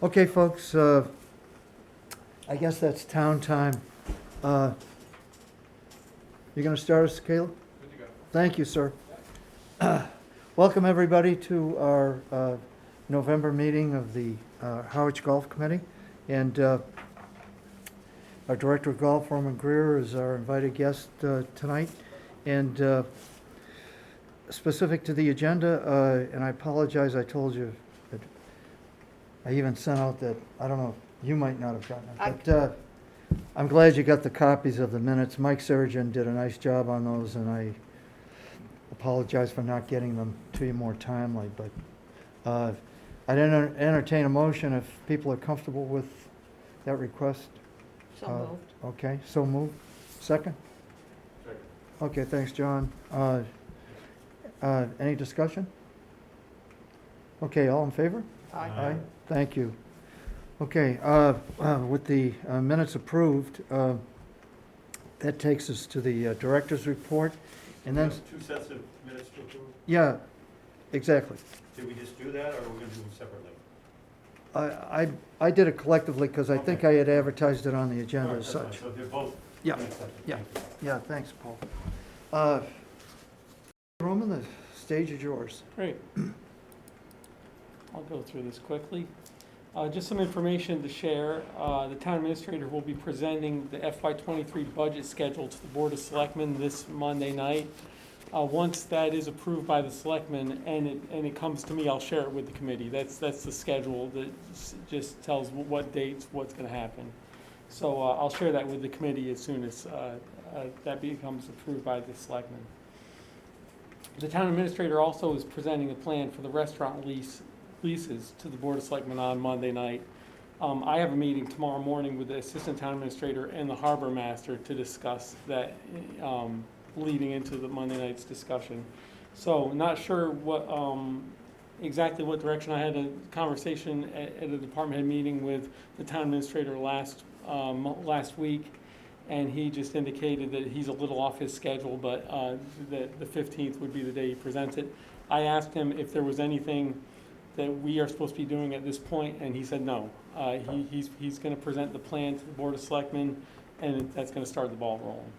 Okay, folks, I guess that's town time. You're going to start us, Caleb? Good to go. Thank you, sir. Welcome, everybody, to our November meeting of the Harwich Golf Committee. And our Director of Golf, Roman Greer, is our invited guest tonight. And specific to the agenda, and I apologize, I told you, that I even sent out that, I don't know, you might not have gotten it, but I'm glad you got the copies of the minutes. Mike Surgeon did a nice job on those, and I apologize for not getting them to you more timely, but I'd entertain a motion if people are comfortable with that request. So moved. Okay, so moved. Second? Second. Okay, thanks, John. Any discussion? Okay, all in favor? Aye. Thank you. Okay, with the minutes approved, that takes us to the director's report, and then, Two sets of minutes to approve? yeah, exactly. Did we just do that, or are we going to do them separately? I did it collectively because I think I had advertised it on the agenda All right, as that's fine. such. So they're both Yeah, minutes separate. yeah. Thank you. Yeah, thanks, Paul. Roman, the stage is yours. Great. I'll go through this quickly. Just some information to share. The town administrator will be presenting the FY23 budget schedule to the Board of Selectmen this Monday night. Once that is approved by the selectmen and it comes to me, I'll share it with the committee. That's the schedule that just tells what dates, what's going to happen. So I'll share that with the committee as soon as that becomes approved by the selectmen. The town administrator also is presenting a plan for the restaurant leases to the Board of Selectmen on Monday night. I have a meeting tomorrow morning with the assistant town administrator and the harbor master to discuss that, leading into the Monday night's discussion. So not sure what, exactly what direction. I had a conversation at a department head meeting with the town administrator last week, and he just indicated that he's a little off his schedule, but the 15th would be the day he presents it. I asked him if there was anything that we are supposed to be doing at this point, and he said no. He's going to present the plan to the Board of Selectmen, and that's going to start the ball rolling.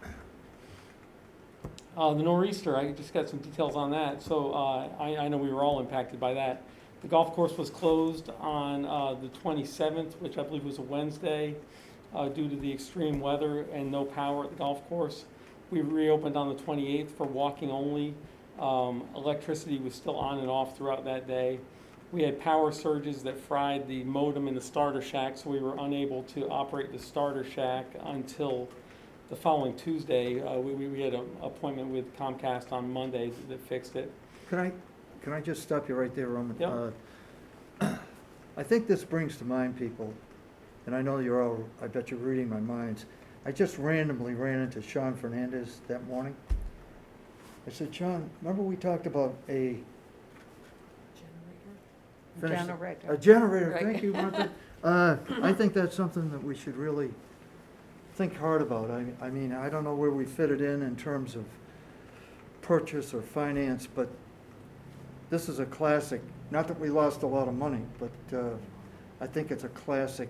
The nor'easter, I just got some details on that. So I know we were all impacted by that. The golf course was closed on the 27th, which I believe was a Wednesday, due to the extreme weather and no power at the golf course. We reopened on the 28th for walking only. Electricity was still on and off throughout that day. We had power surges that fried the modem in the starter shack, so we were unable to operate the starter shack until the following Tuesday. We had an appointment with Comcast on Monday that fixed it. Can I just stop you right there, Roman? Yep. I think this brings to mind people, and I know you're all, I bet you're reading my minds. I just randomly ran into Sean Fernandez that morning. I said, Sean, remember we talked about a Generator. A generator, Right. thank you, Martha. I think that's something that we should really think hard about. I mean, I don't know where we fit it in terms of purchase or finance, but this is a classic. Not that we lost a lot of money, but I think it's a classic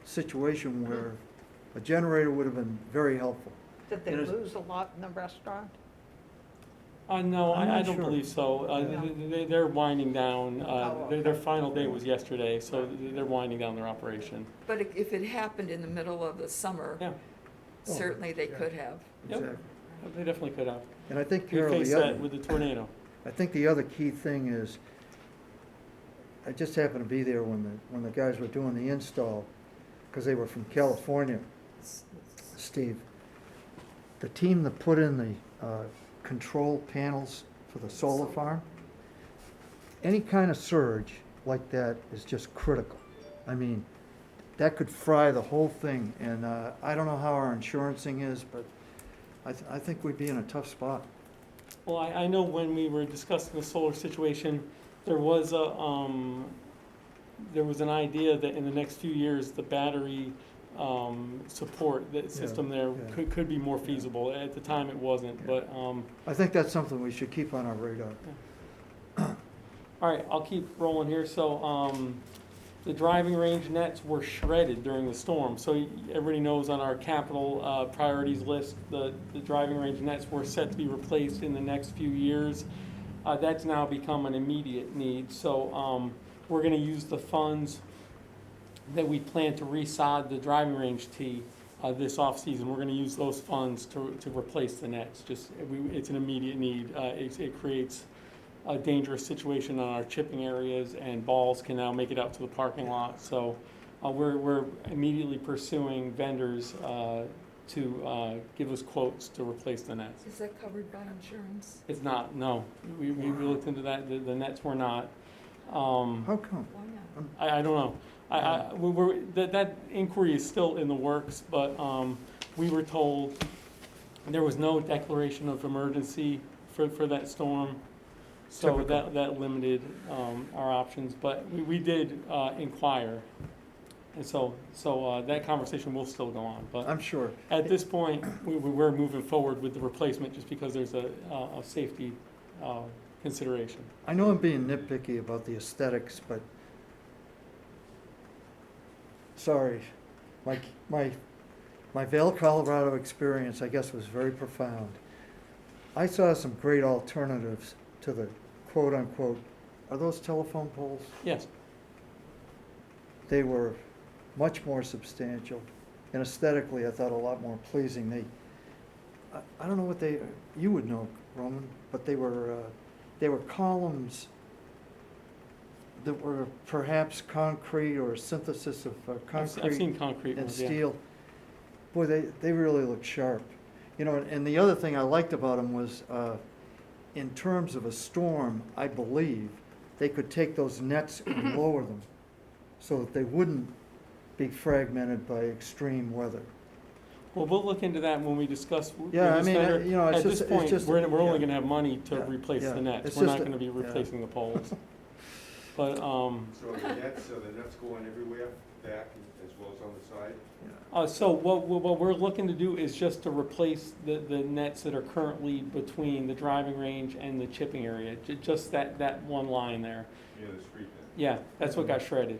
situation where a generator would have been very helpful. Did they It is- lose a lot in the restaurant? No, I'm I not don't sure. believe so. No. They're winding down. Oh, Their okay. final day was yesterday, so they're winding down their operation. But if it happened in the middle of the summer, Yeah, certainly they could have. Yep. Exactly. they definitely could have. And I think, We Carol, faced the that other, with the tornado. I think the other key thing is, I just happened to be there when the guys were doing the install, because they were from California, Steve. The team that put in the control panels for the solar farm, any kind of surge like that is just critical. I mean, that could fry the whole thing, and I don't know how our insurancing is, but I think we'd be in a tough spot. Well, I know when we were discussing the solar situation, there was an idea that in the next few years, the battery support, the system there yeah. could be more feasible. At the time, it wasn't, Yeah. but, I think that's something we should keep on our radar. all right, I'll keep rolling here. So, The driving range nets were shredded during the storm, so everybody knows on our capital priorities list, the driving range nets were set to be replaced in the next few years. That's now become an immediate need, so we're gonna use the funds that we plan to resod the driving range tee this off-season. We're gonna use those funds to replace the nets. It's an immediate need. It creates a dangerous situation on our chipping areas, and balls can now make it out to the parking lot. So we're immediately pursuing vendors to give us quotes to replace the nets. Is that covered by insurance? It's not, no. We looked into that. The nets were not. How come? Why not? I don't know. That inquiry is still in the works, but we were told there was no declaration of emergency for that storm. So Typical. that limited our options, but we did inquire. And so that conversation will still go on, but I'm sure. at this point, we're moving forward with the replacement just because there's a safety consideration. I know I'm being nitpicky about the aesthetics, but sorry, my Vail, Colorado experience, I guess, was very profound. I saw some great alternatives to the quote-unquote, are those telephone poles? Yes, They were much more substantial, and aesthetically, I thought a lot more pleasing. I don't know what you would know, Roman, but they were columns that were perhaps concrete or a synthesis of I've concrete seen concrete and ones, yeah. steel. Boy, they really look sharp. You know, and the other thing I liked about them was, in terms of a storm, I believe, they could take those nets and lower them so that they wouldn't be fragmented by extreme weather. Well, we'll look into that when we discuss with Yeah, I this mean, vendor. you know, it's At this just, it's point, just. we're only yeah. gonna have money to Yeah, replace yeah. the nets. It's We're just not gonna be yeah. replacing the poles. But, So the nets going everywhere, back as well as on the side? so what we're looking to do is just to replace the nets that are currently between the driving range and the chipping area, just that one line there. Near the street then? Yeah, that's what got shredded.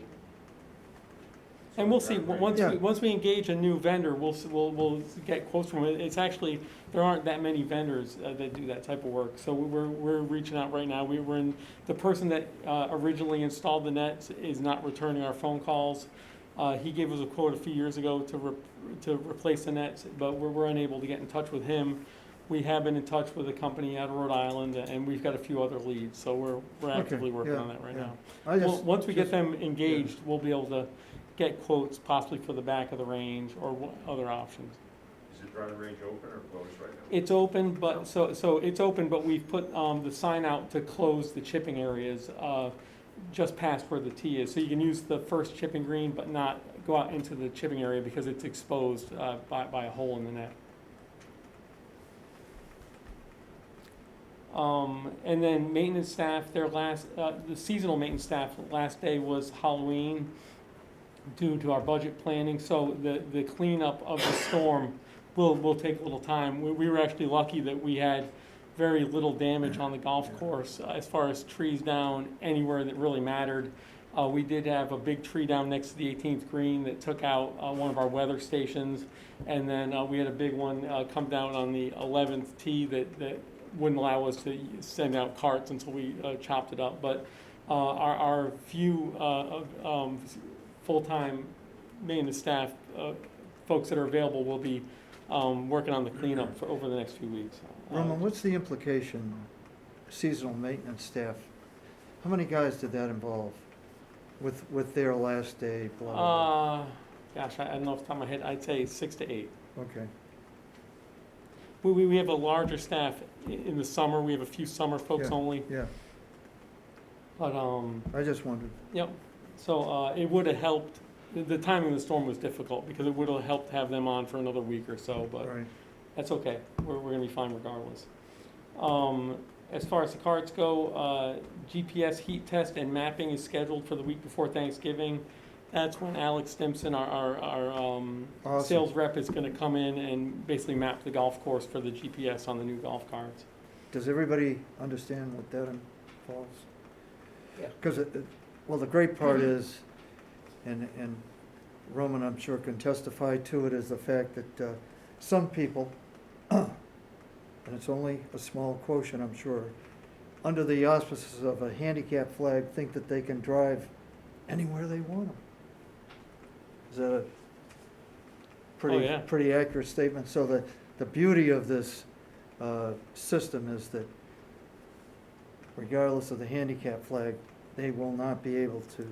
So And we'll the see, driveway- once we engage a new vendor, we'll get quotes from it. It's actually, there aren't that many vendors that do that type of work. So we're reaching out right now. The person that originally installed the nets is not returning our phone calls. He gave us a quote a few years ago to replace the nets, but we're unable to get in touch with him. We have been in touch with a company out of Rhode Island, and we've got a few other leads, so we're actively working yeah, on that right yeah. now. Once we get them engaged, we'll be able to get quotes possibly for the back of the range or other options. Is the driving range open or closed right now? It's open, but, so it's open, but we've put the sign out to close the chipping areas just past where the tee is. So you can use the first chipping green, but not go out into the chipping area because it's exposed by a hole in the net. And then maintenance staff, the seasonal maintenance staff, last day was Halloween due to our budget planning, so the cleanup of the storm will take a little time. We were actually lucky that we had very little damage on the golf course as far as trees down anywhere that really mattered. We did have a big tree down next to the 18th green that took out one of our weather stations, and then we had a big one come down on the 11th tee that wouldn't allow us to send out carts until we chopped it up. But our few full-time maintenance staff, folks that are available, will be working on the cleanup over the next few weeks. Roman, what's the implication, seasonal maintenance staff? How many guys did that involve with their last day, blah, blah, Gosh, I don't know off the top of my head. I'd say 6 to 8. blah? Okay, We have a larger staff in the summer. We have a few summer folks Yeah. only. yeah, But I just wondered. yep. So it would have helped. The timing of the storm was difficult because it would have helped to have them on for another week or so. But Right, that's okay. We're going to be fine regardless. As far as the carts go, GPS heat test and mapping is scheduled for the week before Thanksgiving. That's when Alex Stimson, our awesome. sales rep, is going to come in and basically map the golf course for the GPS on the new golf carts. Does everybody understand what that involves? Yeah. Because, well, the great part is, and Roman, I'm sure, can testify to it, is the fact that some people, and it's only a small quotient, I'm sure, under the auspices of a handicap flag, think that they can drive anywhere they want them. Is that a yeah. pretty accurate statement? So the beauty of this system is that regardless of the handicap flag, they will not be able to,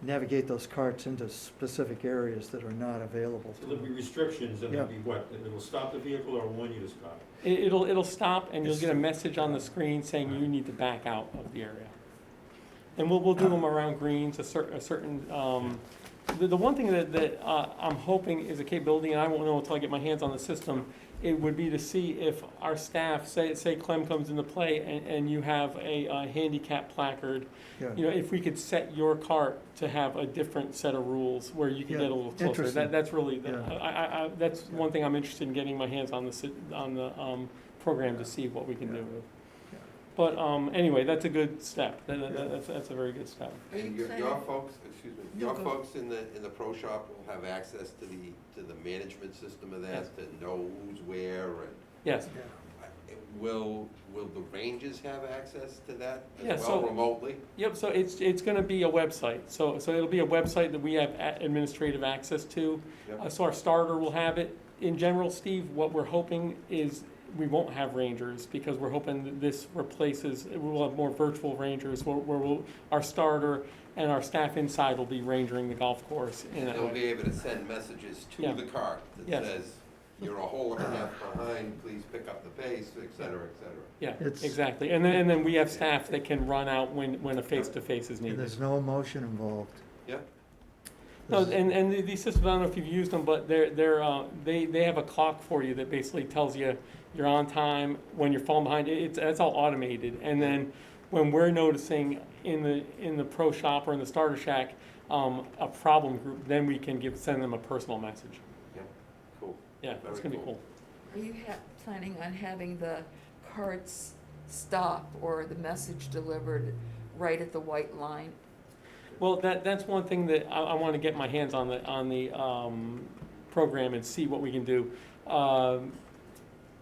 navigate those carts into specific areas that are not available So to there'll be them. restrictions, and there'll be what, it will stop the vehicle or warn you to stop? It'll stop, and you'll get a message on the screen saying you need to back out of the area. And we'll do them around greens, a certain, the one thing that I'm hoping is a capability, and I won't know until I get my hands on the system, it would be to see if our staff, say Clem comes into play and you have a handicap placard, Yeah. if we could set your cart to have a different set of rules where you can Yeah, get a little closer. interesting. That's really, Yeah. that's one thing I'm interested in getting my hands on the program to see what we can do. Yeah. But anyway, that's a good step. That's a very good step. Are you And your planning- folks, excuse me, No, your go. folks in the pro shop will have access to the management system of Yes. that, to know who's where, and Yes. will the rangers have access to that Yeah, as so- well remotely? Yep, so it's gonna be a website. So it'll be a website that we have administrative access to. Yep. So our starter will have it. In general, Steve, what we're hoping is we won't have rangers because we're hoping that this replaces, we'll have more virtual rangers where our starter and our staff inside will be rangering the golf course in that They'll way. be able to send messages Yeah. to the cart that Yes. says, you're a hole and a half behind, please pick up the pace, et cetera, et cetera. Yeah, It's- exactly. And then we have staff that can run out when a face-to-face is And needed. there's no emotion involved. Yeah. No, This- and these systems, I don't know if you've used them, but they have a clock for you that basically tells you you're on time, when you're falling behind. That's all automated. And then when we're noticing in the pro shop or in the starter shack, a problem group, then we can send them a personal message. Yeah, cool. Yeah, it's Very gonna be cool. Are you planning on having the carts stop or the message delivered right at the white line? Well, that's one thing that I want to get my hands on the program and see what we can do.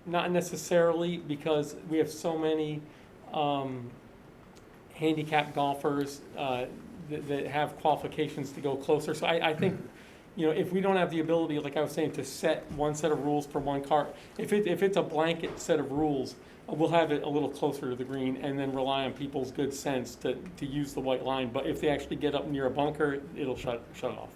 Not necessarily because we have so many handicapped golfers that have qualifications to go closer. So I think, if we don't have the ability, like I was saying, to set one set of rules for one cart, if it's a blanket set of rules, we'll have it a little closer to the green and then rely on people's good sense to use the white line. But if they actually get up near a bunker, it'll shut off.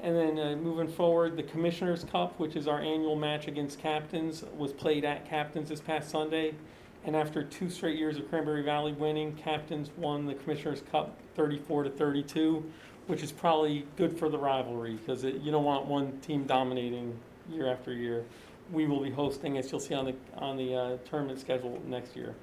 And then moving forward, the Commissioners' Cup, which is our annual match against Captains, was played at Captains this past Sunday. And after 2 straight years of Cranberry Valley winning, Captains won the Commissioners' Cup 34-32, which is probably good for the rivalry because you don't want one team dominating year after year. We will be hosting, as you'll see on the tournament schedule next year.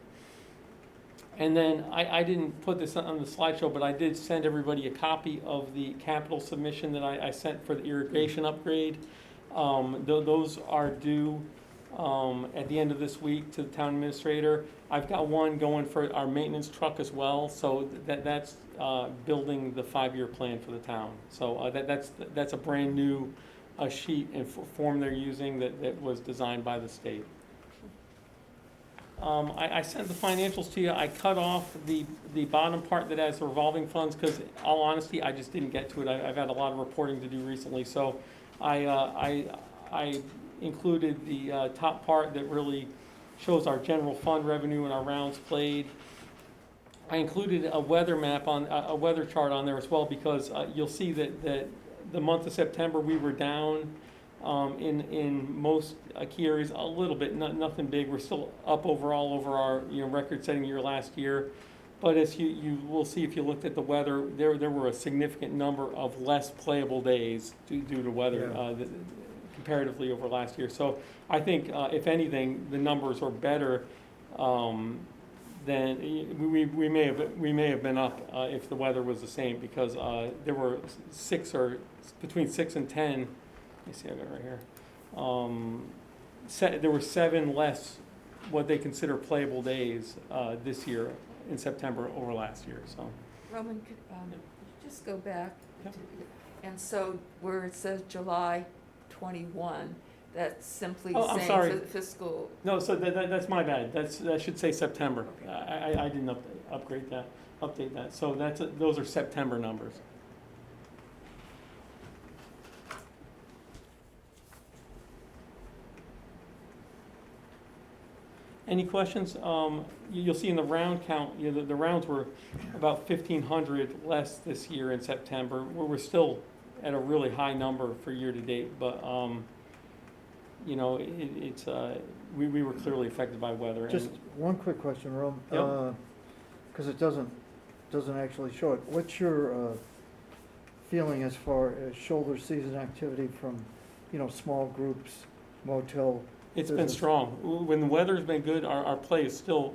And then I didn't put this on the slideshow, but I did send everybody a copy of the capital submission that I sent for the irrigation upgrade. Those are due at the end of this week to the town administrator. I've got one going for our maintenance truck as well, so that's building the 5-year plan for the town. So that's a brand new sheet and form they're using that was designed by the state. I sent the financials to you. I cut off the bottom part that has the revolving funds because, all honesty, I just didn't get to it. I've had a lot of reporting to do recently, so I included the top part that really shows our general fund revenue and our rounds played. I included a weather map a weather chart on there as well because you'll see that the month of September we were down in most key areas a little bit, nothing big. We're still up overall over our record-setting year last year. But as you will see if you looked at the weather, there were a significant number of less playable days due to weather comparatively over last year. So I think if anything, the numbers are better than we may have been up if the weather was the same because there were between 6 and 10. Let me see, I got it right here. There were 7 less what they consider playable days this year in September over last year, so. Roman, could you just go back? Yep. And so where it says July 21, that's simply Oh, I'm saying sorry. fiscal, No, so that's my bad. That should say September. I didn't update that. So those are September numbers. Any questions? You'll see in the round count, the rounds were about 1,500 less this year in September. We're still at a really high number for year-to-date, but, we were clearly affected by weather. and- Just one quick question, Rome, Yep. because it doesn't actually show it. What's your feeling as far as shoulder season activity from, small groups, motel? It's been business? strong. When the weather's been good, our play is still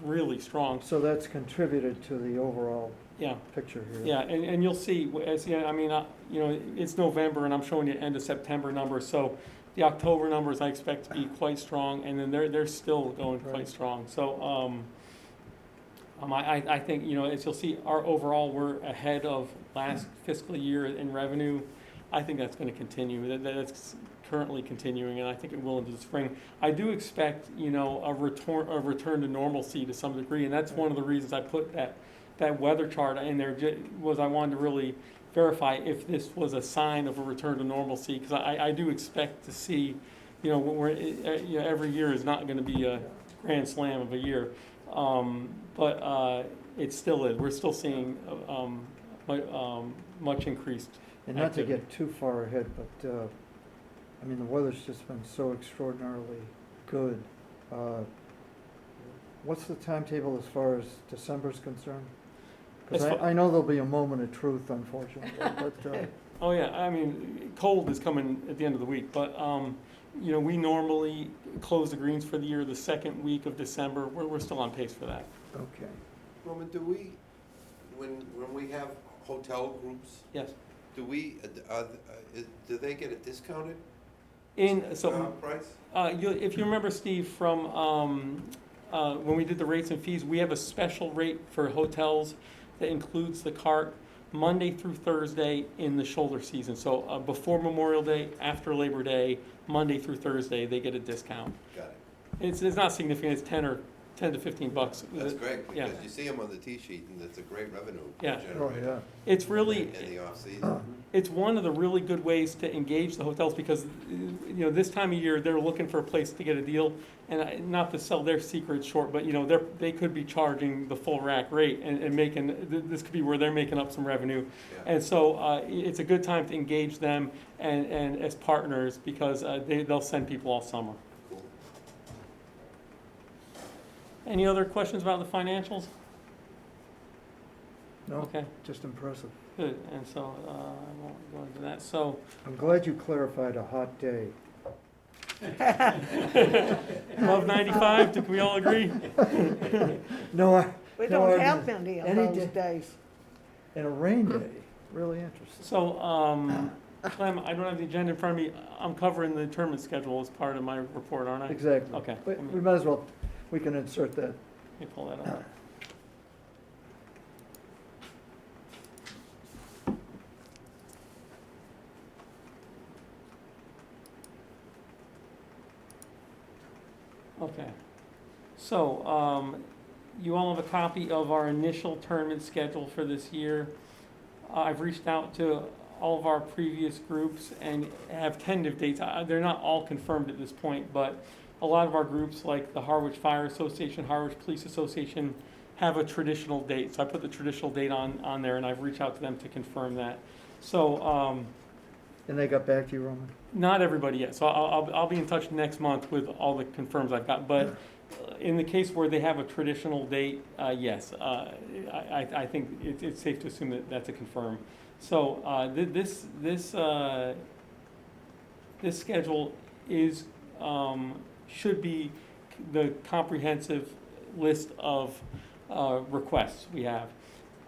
really strong. So that's contributed to the overall Yeah, picture here. yeah, and you'll see, it's November and I'm showing you end of September numbers, so the October numbers I expect to be quite strong, and then they're still going quite Right. strong. So, I think, as you'll see, our overall, we're ahead of last fiscal year in revenue. I think that's gonna continue. That's currently continuing, and I think it will into the spring. I do expect, a return to normalcy to some degree, and that's one of the reasons I put that weather chart in there, was I wanted to really verify if this was a sign of a return to normalcy, because I do expect to see, every year is not gonna be a grand slam of a year. But it still is. We're still seeing much increased And not to activity. get too far ahead, but, the weather's just been so extraordinarily good. What's the timetable as far as December's concerned? Because As far- I know there'll be a moment of truth, unfortunately, but, Oh, yeah, cold is coming at the end of the week, but, we normally close the greens for the year the second week of December. We're still on pace for that. okay. Roman, do we, when we have hotel groups, Yes. do we, do they get it discounted? Price? If you remember, Steve, from when we did the rates and fees, we have a special rate for hotels that includes the cart Monday through Thursday in the shoulder season. So before Memorial Day, after Labor Day, Monday through Thursday, they get a discount. Got it. It's not significant. It's $10 to $15. That's great, Yeah. because you see them on the tee sheet, and it's a great revenue Yeah. Oh, generator. yeah. It's really, In the off-season. it's one of the really good ways to engage the hotels, because, this time of year, they're looking for a place to get a deal. And not to sell their secrets short, but, they could be charging the full rack rate and making, this could be where they're making up some revenue. Yeah. And so, it's a good time to engage them and as partners, because, they'll send people all summer. Cool. Any other questions about the financials? No, Okay, just impressive. good. And so, I won't go into that. So, I'm glad you clarified a hot day. above 95, did we all agree? No, We No, don't I have mean, many of any those day. days. and a rain day, really interesting. So, Clem, I don't have the agenda in front of me. I'm covering the tournament schedule as part of my report, aren't I? Exactly. Okay. But we might as well, we can insert that. Let me pull that up. Okay. So, you all have a copy of our initial tournament schedule for this year. I've reached out to all of our previous groups and have tentative dates. They're not all confirmed at this point, but a lot of our groups, like the Harwich Fire Association, Harwich Police Association, have a traditional date. So I put the traditional date on there, and I've reached out to them to confirm that. So, And they got back to you, Roman? not everybody yet, so I'll be in touch next month with all the confirms I've got, but in the case where they have a traditional date, yes, I think it's safe to assume that that's a confirm. So, this schedule is, should be the comprehensive list of, requests we have.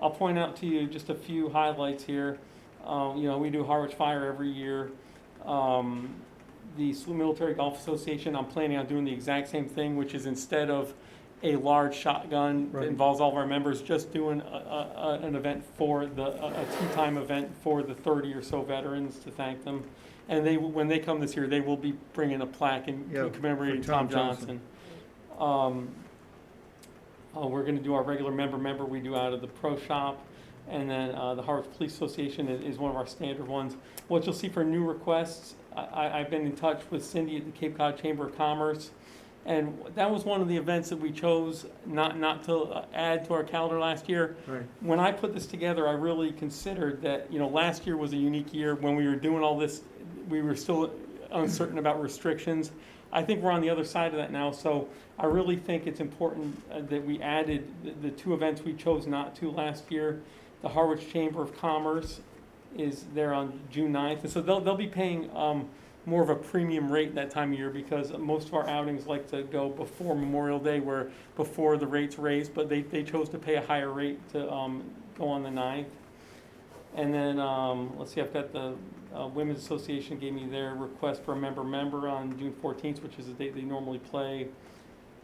I'll point out to you just a few highlights here. We do Harwich Fire every year. the SLU Military Golf Association, I'm planning on doing the exact same thing, which is instead of a large shotgun that Right. involves all of our members, just doing an event for a tea time event for the 30 or so veterans to thank them. And when they come this year, they will be bringing a plaque in Yeah, commemorating for Tom Tom Johnson. We're going to do our regular member we do out of the pro shop. And then the Harwich Police Association is one of our standard ones. What you'll see for new requests, I've been in touch with Cindy at the Cape Cod Chamber of Commerce. And that was one of the events that we chose not to add to our calendar last year. Right. When I put this together, I really considered that, last year was a unique year. When we were doing all this, we were still uncertain about restrictions. I think we're on the other side of that now, so I really think it's important that we added the two events we chose not to last year. The Harwich Chamber of Commerce is there on June 9th, and so they'll be paying more of a premium rate that time of year because most of our outings like to go before Memorial Day, where before the rates raised, but they chose to pay a higher rate to go on the 9th. And then, let's see, I've got the Women's Association gave me their request for a member on June 14th, which is the date they normally play.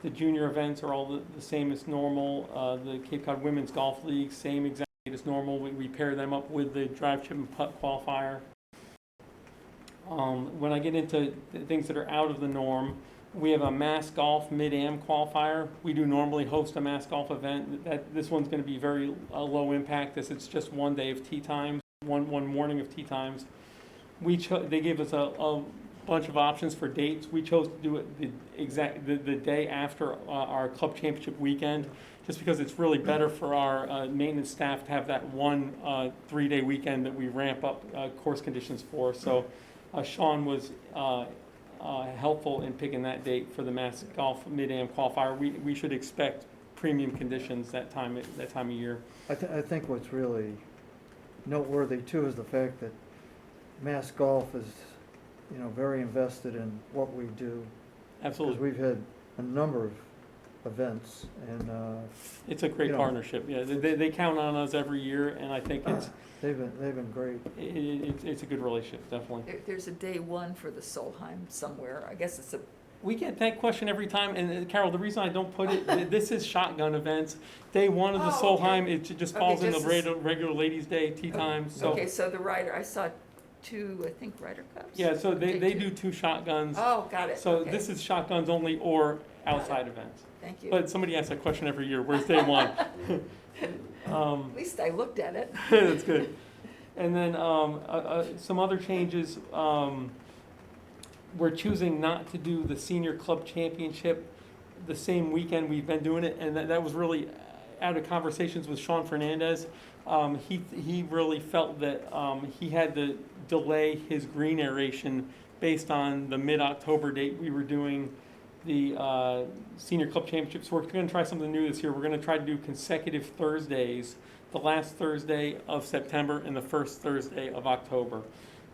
The junior events are all the same as normal. The Cape Cod Women's Golf League, same exact date as normal. We pair them up with the drive, chip, and putt qualifier. When I get into things that are out of the norm, we have a mass golf mid-am qualifier. We do normally host a mass golf event. This one's going to be very low impact. It's just one day of tee times, one morning of tee times. They gave us a bunch of options for dates. We chose to do it the day after our club championship weekend, just because it's really better for our maintenance staff to have that one 3-day weekend that we ramp up course conditions for. So Sean was helpful in picking that date for the mass golf mid-am qualifier. We should expect premium conditions that time of year. I think what's really noteworthy too is the fact that Mass Golf is, very invested in what we do. Absolutely. Because we've had a number of events and, It's a great partnership. Yeah, they count on us every year, and I think they've been great. it's a good relationship, definitely. There's a day one for the Solheim somewhere. I guess it's a, We get that question every time, and Carol, the reason I don't put it, this is shotgun events. Day one of the Oh, okay. Solheim, it just falls in the just as- regular ladies' day, tea time, so. okay, so the Ryder, I saw 2, I think, Ryder Cups? Yeah, so they Day do 2 shotguns. Oh, got it. So Okay. this is shotguns only or outside events. Thank you. But somebody asks that question every year, where's day one? At least I looked at it. That's good. And then some other changes, we're choosing not to do the senior club championship the same weekend we've been doing it, and that was really out of conversations with Sean Fernandez. He really felt that he had to delay his green aeration based on the mid-October date we were doing the senior club championships. We're going to try something new this year. We're going to try to do consecutive Thursdays, the last Thursday of September and the first Thursday of October.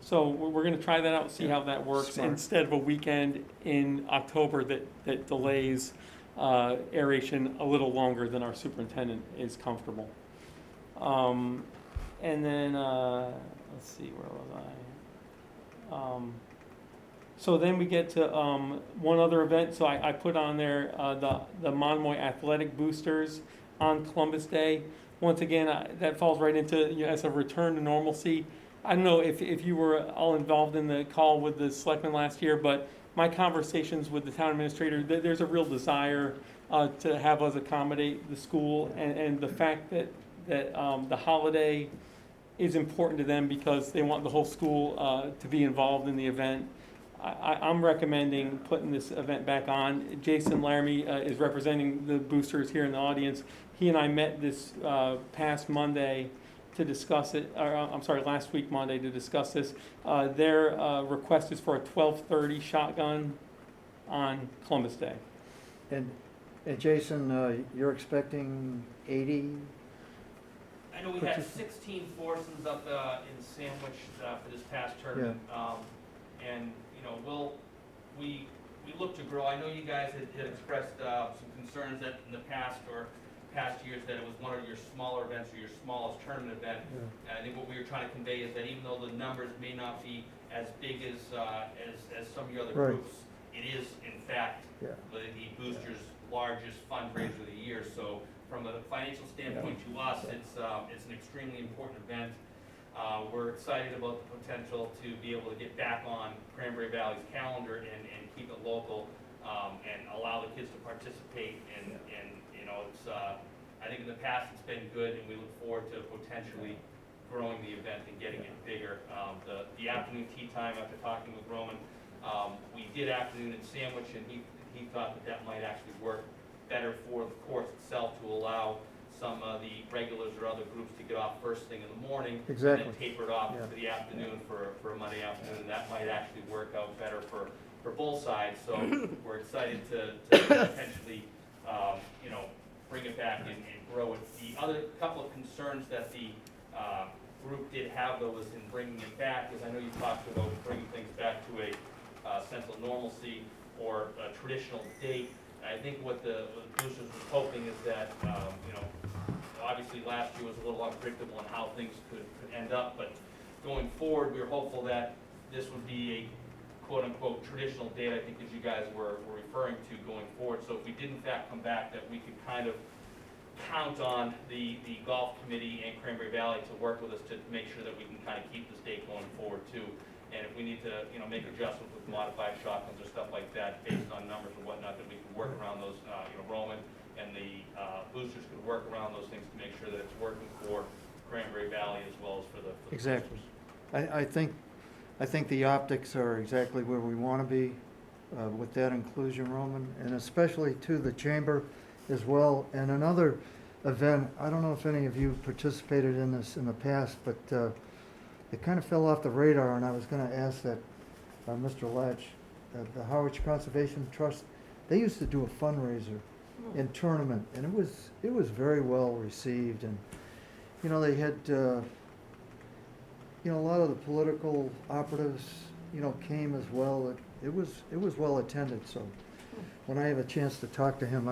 So we're going to try that out, see how that works, Smart. instead of a weekend in October that delays aeration a little longer than our superintendent is comfortable. And then, let's see, where was I? So then we get to one other event. So I put on there the Monomoy Athletic Boosters on Columbus Day. Once again, that falls right into, as a return to normalcy. I don't know if you were all involved in the call with the selectmen last year, but my conversations with the town administrator, there's a real desire to have us accommodate the school, and the fact that the holiday is important to them because they want the whole school to be involved in the event. I'm recommending putting this event back on. Jason Laramie is representing the boosters here in the audience. He and I met this past Monday to discuss it, or I'm sorry, last week Monday to discuss this. Their request is for a 12:30 shotgun on Columbus Day. And Jason, you're expecting 80? I know we had 16 foursomes up in Sandwich for this past tournament, and we look to grow. I know you guys had expressed some concerns that in the past, or past years that it was one of your smaller events or your smallest tournament event. And I think what we were trying to convey is that even though the numbers may not be as big as some of your other Right. groups, it is in fact Yeah. the booster's largest fundraiser of the year. So from a financial standpoint to us, it's an extremely important event. We're excited about the potential to be able to get back on Cranberry Valley's calendar and keep it local, and allow the kids to participate. And you know, it's, I think in the past it's been good, and we look forward to potentially growing the event and getting it bigger. The afternoon tea time, after talking with Roman, we did afternoon in Sandwich, and he thought that might actually work better for the course itself to allow some of the regulars or other groups to get off first thing in the morning. Exactly. And then taper it off Yeah. to the afternoon for a Monday afternoon. That might actually work out better for both sides. So we're excited to potentially, you know, bring it back and grow it. The other couple of concerns that the group did have, though, was in bringing it back, is I know you talked about bringing things back to a sense of normalcy or a traditional date. I think what the boosters was hoping is that, you know, obviously last year was a little unpredictable on how things could end up, but going forward, we were hopeful that this would be a quote-unquote traditional date, I think as you guys were referring to going forward. So if we did in fact come back, that we could kind of count on the golf committee and Cranberry Valley to work with us to make sure that we can kind of keep this date going forward too. And if we need to, you know, make adjustments with modified shotguns or stuff like that based on numbers or whatnot, that we can work around those, you know, Roman and the boosters could work around those things to make sure that it's working for Cranberry Valley as well as for the Exactly. boosters. I think the optics are exactly where we want to be with that inclusion, Roman, and especially to the chamber as well. And another event, I don't know if any of you participated in this in the past, but it kind of fell off the radar, and I was going to ask that Mr. Latch, the Harwich Conservation Trust, they used to do a fundraiser in tournament, and it was very well received. And you know, they had you know, a lot of the political operatives, you know, came as well. It was well attended. So when I have a chance to talk to him,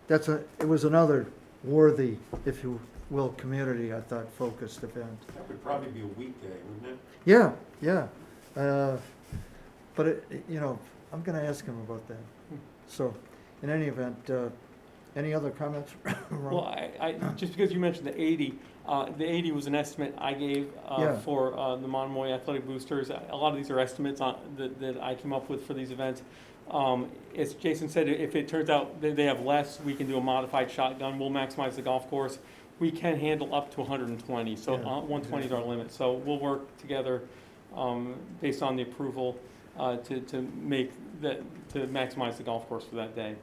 it was another worthy, if you will, community, I thought, focused event. That would probably be a weekday, wouldn't it? Yeah, yeah. But you know, I'm going to ask him about that. So, in any event, any other comments? Well, I just because you mentioned the 80 was an estimate I gave Yeah. for the Monomoy Athletic Boosters. A lot of these are estimates that I came up with for these events. As Jason said, if it turns out that they have less, we can do a modified shotgun. We'll maximize the golf course. We can handle up to 120, so Yeah, 120 is our limit. So we'll work together based on the approval to make that, to maximize the golf course for that day.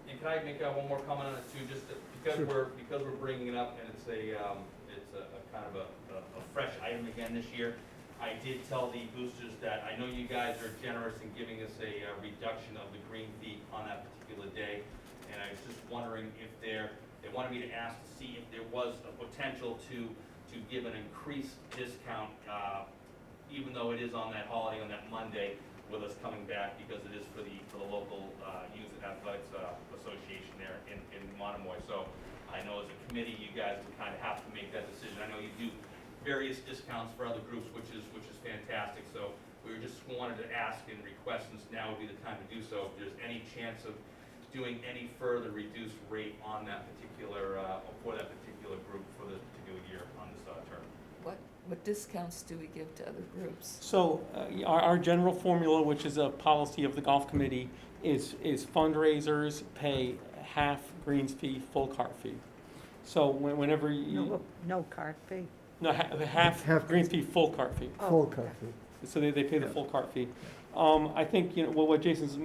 And can I make one more comment on it too, just because we're bringing it up and it's a kind of a fresh item again this year. I did tell the boosters that I know you guys are generous in giving us a reduction of the green fee on that particular day, and I was just wondering if they wanted me to ask to see if there was a potential to give an increased discount, even though it is on that holiday, on that Monday, with us coming back, because it is for the local youth athletics association there in Monomoy. So I know as a committee, you guys would kind of have to make that decision. I know you do various discounts for other groups, which is fantastic. So we were just wanted to ask and request, since now would be the time to do so, if there's any chance of doing any further reduced rate on that particular, for that particular group for this particular year on this term. What discounts do we give to other groups? So our general formula, which is a policy of the golf committee, is fundraisers pay half greens fee, full cart fee. So whenever you, No cart fee. no, half greens fee, full cart fee. Full coffee. So they pay the full cart fee. I think, you know, what Jason's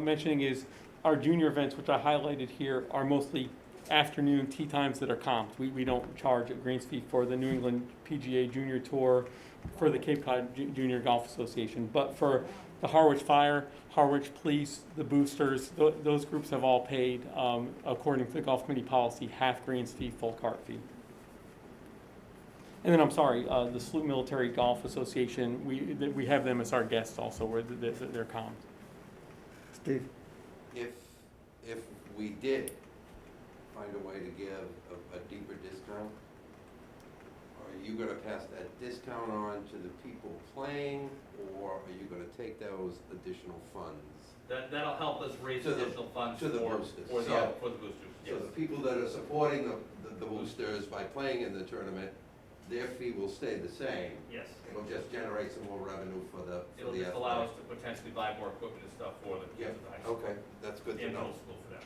mentioning is our junior events, which I highlighted here, are mostly afternoon tee times that are comped. We don't charge a greens fee for the New England PGA Junior Tour, for the Cape Cod Junior Golf Association. But for the Harwich Fire, Harwich Police, the boosters, those groups have all paid, according to the golf committee policy, half greens fee, full cart fee. And then, I'm sorry, the Sloop Military Golf Association, we have them as our guests also, where they're comped. Steve? If we did find a way to give a deeper discount? Are you gonna pass that discount on to the people playing, or are you gonna take those additional funds? That'll help us raise To the- additional funds to the for, boosters. for the, So- for the boosters, So yes. the people that are supporting the boosters by playing in the tournament, their fee will stay the same. Yes. It'll just generate some more revenue for the It'll just allow us to potentially buy more equipment and stuff for the Yeah, kids at the high school. okay, that's good to And know. middle school for that.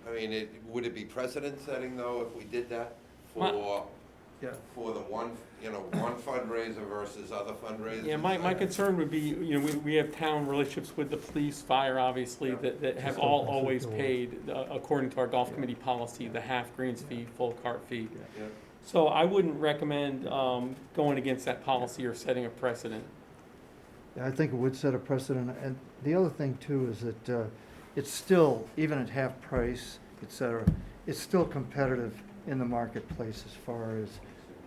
I mean, would it be precedent setting though if we did that My- Yeah. for the one fundraiser versus other fundraisers? Yeah, my concern would be, you know, we have town relationships with the police, fire, obviously, Yeah. that have Just all opens the always door. paid, according to our golf Yeah. committee policy, the half greens fee, full cart fee. Yeah. So I wouldn't recommend going against that policy or setting a precedent. Yeah, I think it would set a precedent, and the other thing too is that it's still, even at half price, et cetera, it's still competitive in the marketplace as far as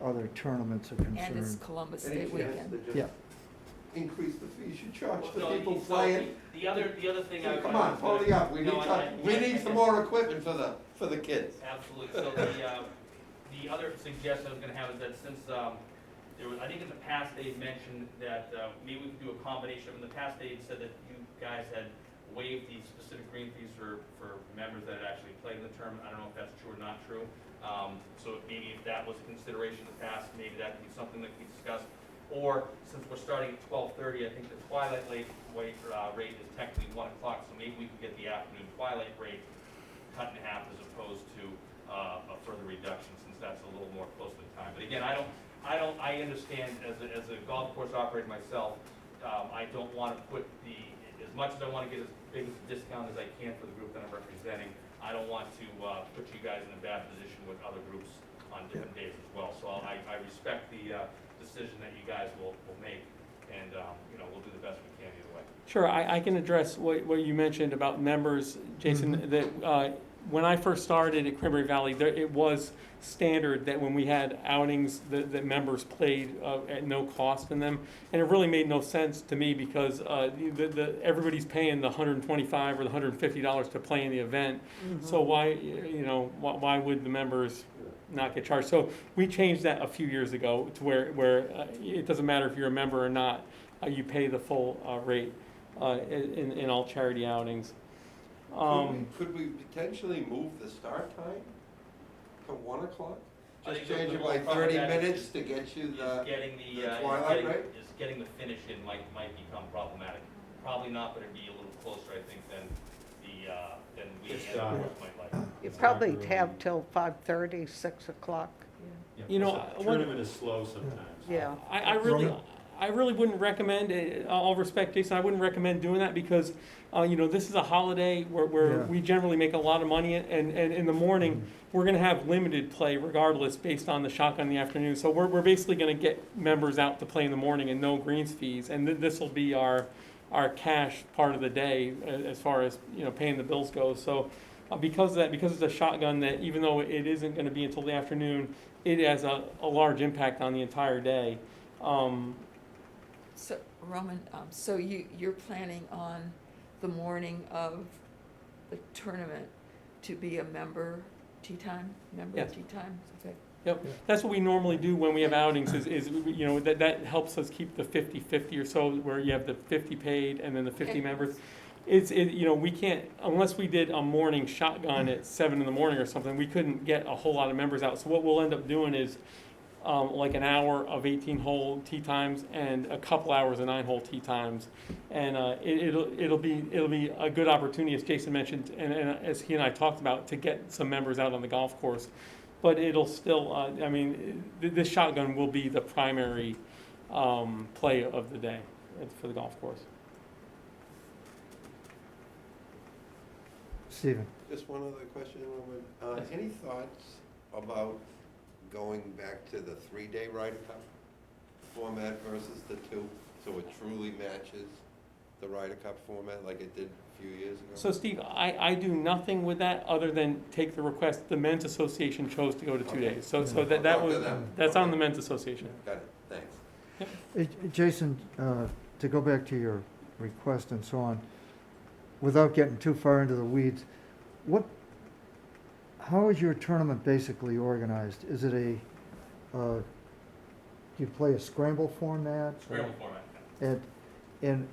other tournaments are And it's concerned. Columbus Any Day chance weekend. to just Yeah. increase the fees you charge Well, the no, people so playing? The other thing I. Come on, pony up, we No, need some more equipment for the kids. Absolutely, so the other suggestion I was gonna have is that since, there was, I think in the past they mentioned that, maybe we could do a combination, in the past they had said that you guys had waived the specific green fees for members that had actually played in the tournament, I don't know if that's true or not true. So maybe if that was a consideration in the past, maybe that could be something that we discuss. Or, since we're starting at 12:30, I think the twilight rate is technically 1 o'clock, so maybe we could get the afternoon twilight rate cut in half as opposed to a further reduction, since that's a little more close to the time. But again, I understand as a golf course operator myself, I don't want to put as much as I want to get as big a discount as I can for the group that I'm representing, I don't want to put you guys in a bad position with other groups on different days as well. So I respect the decision that you guys will make, and, we'll do the best we can either way. Sure, I can address what you mentioned about members, Jason, that when I first started at Cranberry Valley, it was standard that when we had outings, that members played at no cost in them. And it really made no sense to me because everybody's paying the $125 or the $150 to play in the event. So why would the members not get charged? So we changed that a few years ago to where it doesn't matter if you're a member or not, you pay the full rate in all charity outings. Could we potentially move the start time to 1 o'clock? I Just think change the it by more problem 30 that is- minutes to get you Is getting the twilight rate? is getting the finish in might become problematic. Probably not, but it'd be a little closer, I think, than we It's as dark. boards might like. You It's probably not have really- till 5:30, 6 o'clock. Yeah, You know, plus the one- tournament is slow sometimes. Yeah. I really wouldn't recommend, all respect, Jason, I wouldn't recommend doing that because, this is a holiday where Yeah. we generally make a lot of money and in the morning, we're gonna have limited play regardless based on the shotgun in the afternoon. So we're basically gonna get members out to play in the morning and no greens fees. And this will be our cash part of the day as far as, paying the bills go. So because of that, because it's a shotgun that even though it isn't gonna be until the afternoon, it has a large impact on the entire day. So, Roman, so you're planning on the morning of the tournament to be a member tea time? Member Yes. tea time? Okay. Yep, that's what we normally do when we have outings is that helps us keep the 50-50 or so, where you have the 50 paid and then the 50 Okay. members. We can't, unless we did a morning shotgun at 7 in the morning or something, we couldn't get a whole lot of members out. So what we'll end up doing is like an hour of 18-hole tee times and a couple hours of 9-hole tee times. And it'll be a good opportunity, as Jason mentioned, and as he and I talked about, to get some members out on the golf course. But it'll still, this shotgun will be the primary play of the day for the golf course. Stephen? Just one other question, Roman. Any thoughts about going back to the 3-day Ryder Cup format versus the 2, so it truly matches the Ryder Cup format like it did a few years ago? So Steve, I do nothing with that other than take the request. The Men's Association chose to go to 2 Okay. days. So I'll that talk to was, them. that's on Okay. the Men's Association. Got it, thanks. Jason, to go back to your request and so on, without getting too far into the weeds, how is your tournament basically organized? Is it do you play a scramble format? Scramble format. And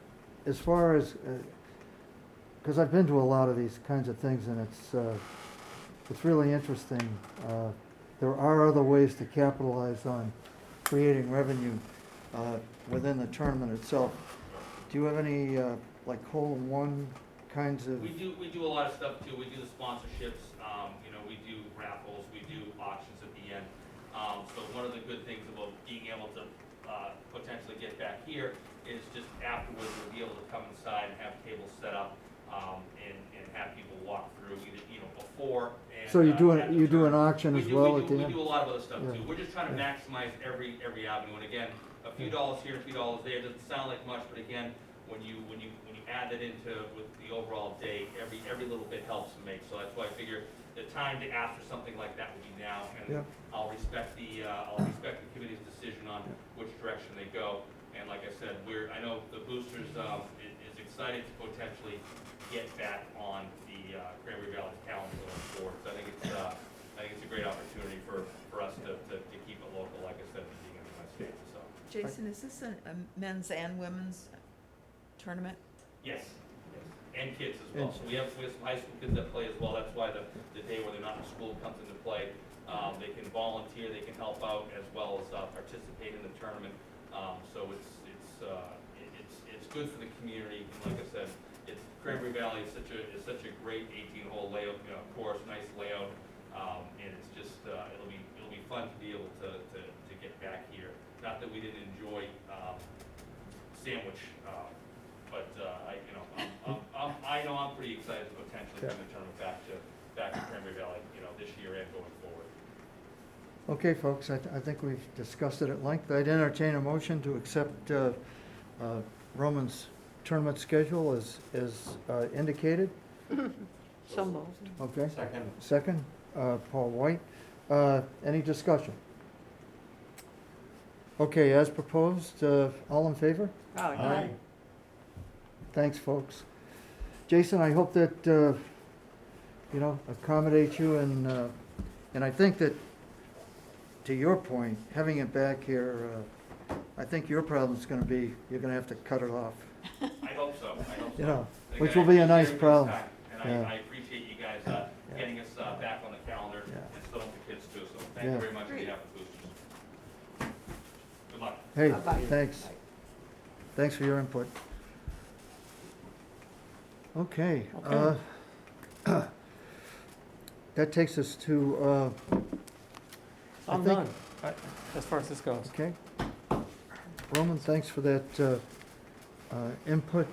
as far as, because I've been to a lot of these kinds of things, and it's really interesting. There are other ways to capitalize on creating revenue within the tournament itself. Do you have any, like hole-in-one kinds of? We do a lot of stuff too. We do the sponsorships, we do raffles, we do auctions at the end. So one of the good things about being able to potentially get back here is just afterwards we'll be able to come inside and have tables set up, and have people walk through either, before and. So you do at the you do an tournament. auction We as do- well we at do- the end? We do a lot of other stuff Yeah. too. We're just trying to Yeah. maximize every avenue. And again, a few dollars here, a few dollars there, doesn't sound like much, but again, when you add it into with the overall day, every little bit helps to make. So that's why I figure the time to ask for something like that would be now. Yeah. And I'll respect the committee's decision on which direction they go. And like I said, I know the boosters is excited to potentially get back on the Cranberry Valley calendar going forward. So I think it's a great opportunity for us to keep it local, like I said at the beginning of my statement, so. Jason, is this a men's and women's tournament? Yes, and kids as well. So we have some high school kids that play as well. That's why the day where they're not in school comes into play. They can volunteer, they can help out as well as participate in the tournament. So it's good for the community. And like I said, Cranberry Valley is such a great 18-hole layout, course, nice layout. And it's just, it'll be fun to be able to get back here. Not that we didn't enjoy Sandwich, but I know I'm pretty excited to potentially bring the tournament back to Cranberry Valley, this year and going forward. Okay, folks, I think we've discussed it at length. I'd entertain a motion to accept Roman's tournament schedule as indicated. So moved. Okay. Second. Second, Paul White. Any discussion? Okay, as proposed, all in favor? Aye. Thanks, folks. Jason, I hope that, accommodate you, and I think that, to your point, having it back here, I think your problem's gonna be, you're gonna have to cut it off. I hope so. Again, Which will be a nice I appreciate problem. everybody's time, And Yeah. I appreciate you guys getting us back on the calendar Yeah. and still with the kids too. So thank Yeah. you very much on Great. behalf of Boosters. Good luck. Hey, Bye-bye. thanks. Thanks for your input. Okay. That takes us to, I I'm think- done, as far as this goes. okay. Roman, thanks for that input.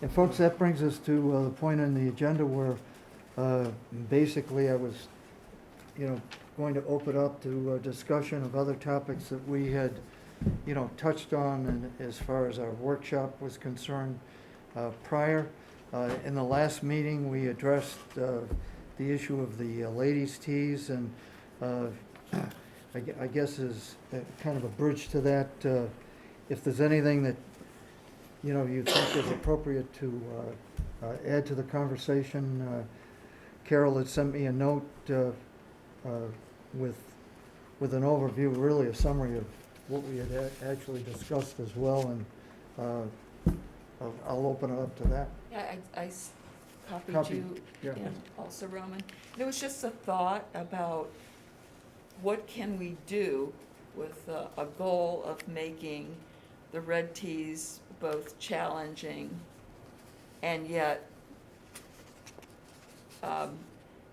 And folks, that brings us to the point on the agenda where basically I was, going to open up to a discussion of other topics that we had, touched on and as far as our workshop was concerned prior. In the last meeting, we addressed the issue of the ladies' tees, and I guess is kind of a bridge to that. If there's anything that, you think is appropriate to add to the conversation, Carol had sent me a note with an overview, really a summary of what we had actually discussed as well, and I'll open it up to that. Yeah, I copied Copy, you yeah. and also Roman. It was just a thought about what can we do with a goal of making the red tees both challenging and yet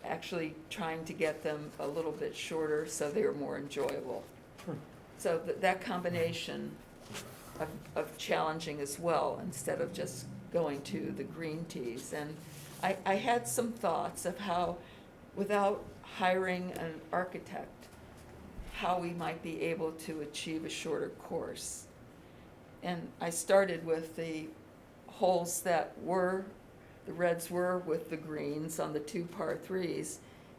actually trying to get them a little bit shorter so they were more enjoyable. Sure. So that combination of challenging as well, instead of just going to the green tees. And I had some thoughts of how, without hiring an architect, how we might be able to achieve a shorter course. And I started with the holes that the reds were with the greens on the 2 par 3s,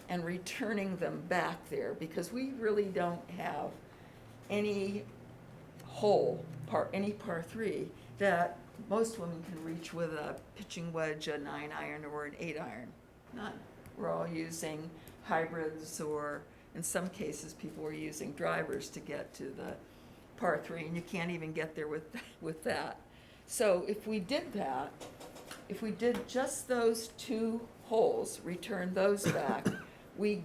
and returning them back there, because we really don't have any hole, any par 3, that most women can reach with a pitching wedge, a 9-iron or an 8-iron. None. We're all using hybrids, or in some cases, people are using drivers to get to the par 3, and you can't even get there with that. So if we did that, if we did just those 2 holes, return those back, we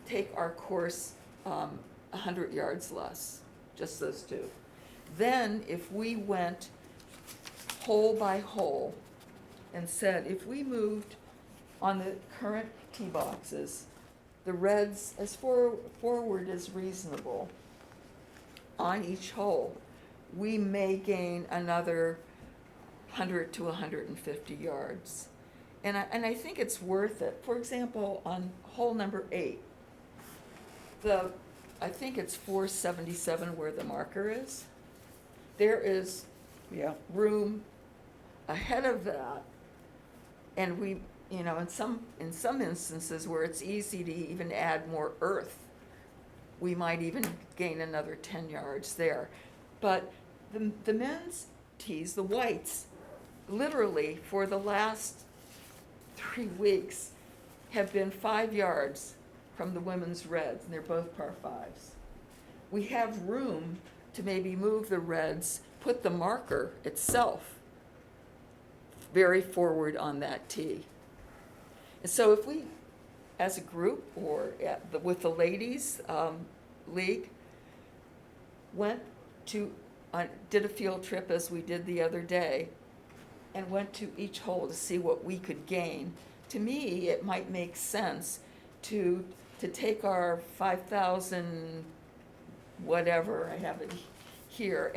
take our course 100 yards less, just those 2. Then if we went hole by hole and said, if we moved on the current tee boxes, the reds as forward as reasonable on each hole, we may gain another 100 to 150 yards. And I think it's worth it. For example, on hole number 8, I think it's 477 where the marker is. There is room ahead of that, and we, you know, in some instances where it's easy to even add more earth, we might even gain another 10 yards there. But the men's tees, the whites, literally for the last 3 weeks have been 5 yards from the women's reds, and they're both par 5s. We have room to maybe move the reds, put the marker itself very forward on that tee. And so if we, as a group or with the ladies league, went to, did a field trip as we did the other day, and went to each hole to see what we could gain, to me, it might make sense to take our 5,000 whatever, I have it here,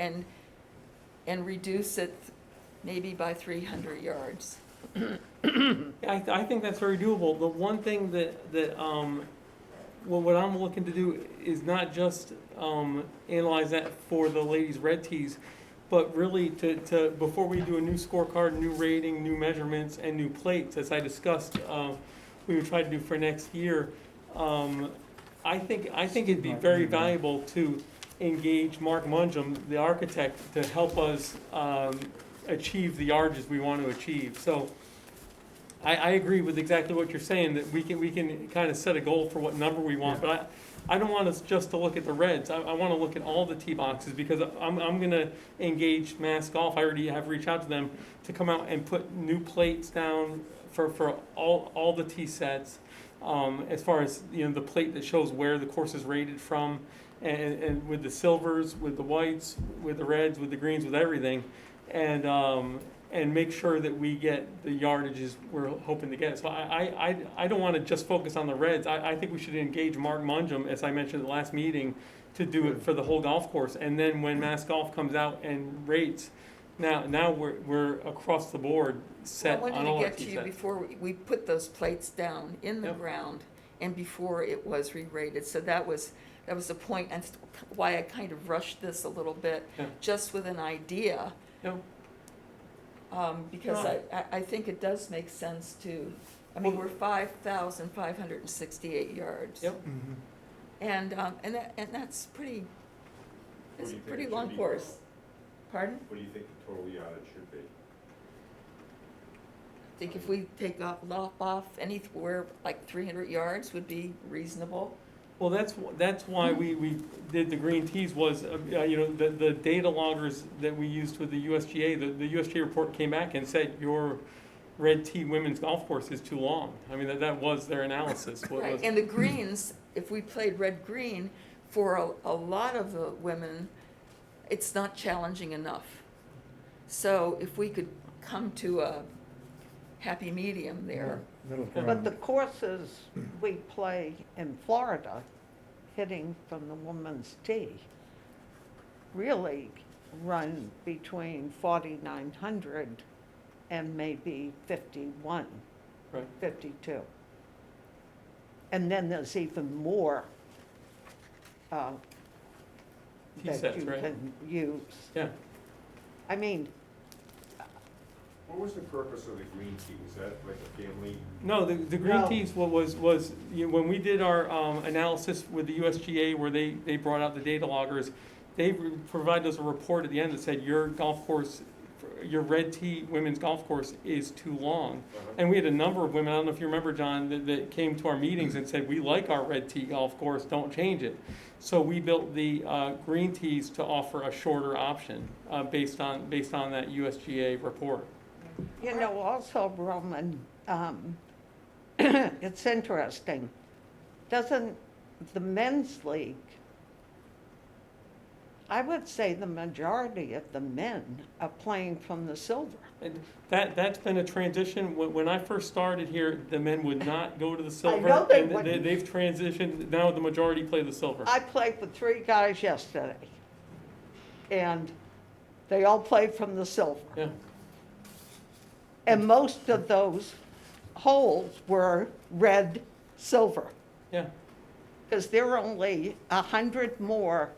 and reduce it maybe by 300 yards. I think that's very doable. The one thing what I'm looking to do is not just analyze that for the ladies' red tees, but really to before we do a new scorecard, new rating, new measurements, and new plates, as I discussed, we would try to do for next year. I think it'd be very valuable to engage Mark Mungem, the architect, to help us achieve the yardages we want to achieve. So I agree with exactly what you're saying, that we can kind of set a goal for what number we want, but I don't want us just to look at the reds. I want to look at all the tee boxes, because I'm going to engage Mass Golf. I already have reached out to them to come out and put new plates down for all the tee sets, as far as, you know, the plate that shows where the course is rated from, and with the silvers, with the whites, with the reds, with the greens, with everything, and make sure that we get the yardages we're hoping to get. So I don't want to just focus on the reds. I think we should engage Mark Mungem, as I mentioned at the last meeting, to do it for the whole golf course. And then when Mass Golf comes out and rates, now we're across the board set on all our tee sets. I wanted to get to you before we put those plates down in the ground, and before it was re-rated. So that was the point, and why I kind of rushed this a little bit, just with an idea. Because I think it does make sense to, I mean, we're 5,568 yards. Yep. And that's pretty, it's a What do you think pretty it should long be? course. Pardon? What do you think the total yardage should be? I think if we take off anywhere like 300 yards would be reasonable. Well, that's why we did the green tees, was, you know, the data loggers that we used with the USGA, the USGA report came back and said your red tee women's golf course is too long. I mean, that was their analysis. Right, and the greens, if we played red-green, for a lot of the women, it's not challenging enough. So if we could come to a happy medium there. Middle But ground. But the courses we play in Florida, hitting from the woman's tee, really run between 4,900 and maybe 51, Right. 52. And then there's even more Tee that sets, you right? can use. Yeah. I mean, What was the purpose of the green tee? Was that like a family? No, the green No. tees was you know, when we did our analysis with the USGA, where they brought out the data loggers, they provided us a report at the end that said your golf course your red tee women's golf course is too long. Uh-huh. And we had a number of women, I don't know if you remember, John, that came to our meetings and said, we like our red tee golf course, don't change it. So we built the green tees to offer a shorter option based on that USGA report. You know, also, Roman, it's interesting. Doesn't the men's league, I would say the majority of the men are playing from the silver. And that's been a transition. When I first started here, the men would not go to the silver. know they and wouldn't. they've transitioned, now the majority play the silver. I played with 3 guys yesterday, and they all played from the silver. Yeah. And most of those holes were red, silver, Yeah. because there are only 100 more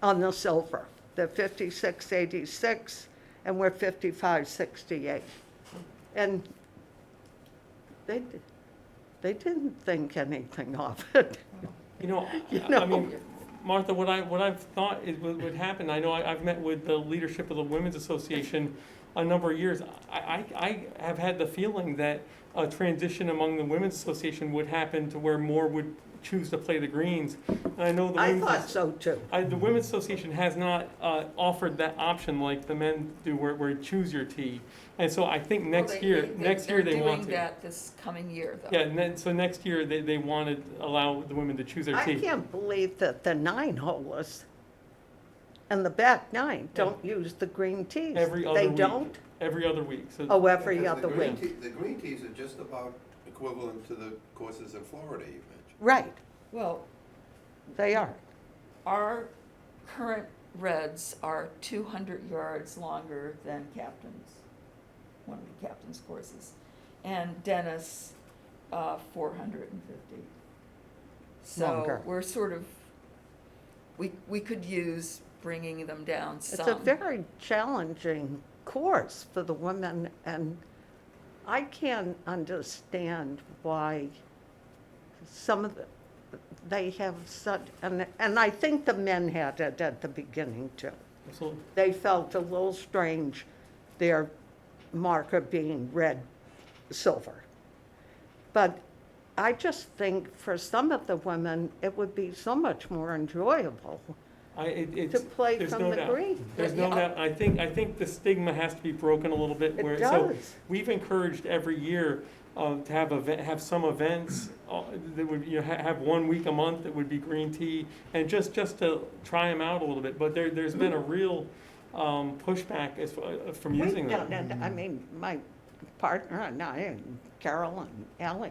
on the silver. They're 56.86, and we're 55.68. And they didn't think anything of it. You know, You I know? mean, Martha, what I've thought is would happen, I know I've met with the leadership of the Women's Association a number of years. I have had the feeling that a transition among the Women's Association would happen to where more would choose to play the greens. And I know the I Women's thought so too. The Women's Association has not offered that option like the men do, where you choose your tee. And so I think next year they want They're to. doing that this coming year, though. Yeah, and then, so next year they want to allow the women to choose their I tee. can't believe that the 9-holers and the back 9 don't use the green tees. Every other They week. don't? Every other week. So Oh, every Because other week. The green tees are just about equivalent to the courses in Florida you mentioned. Right, Well, they are. our current reds are 200 yards longer than one of the captain's courses. And Dennis, 450. So Longer. we're sort of, we could use bringing them down some. It's a very challenging course for the women, and I can't understand why some of they have such, and I think the men had it at the beginning too. absolutely. They felt a little strange, their marker being red, silver. But I just think for some of the women, it would be so much more enjoyable to play there's from no the doubt. green. There's no doubt. I think the stigma has to be broken a little bit. It So does. we've encouraged every year to have some events that would, have 1 week a month that would be green tea, and just to try them out a little bit. But there's been a real pushback from using We've done them. it, I mean, my partner and I, and Carol and Ally,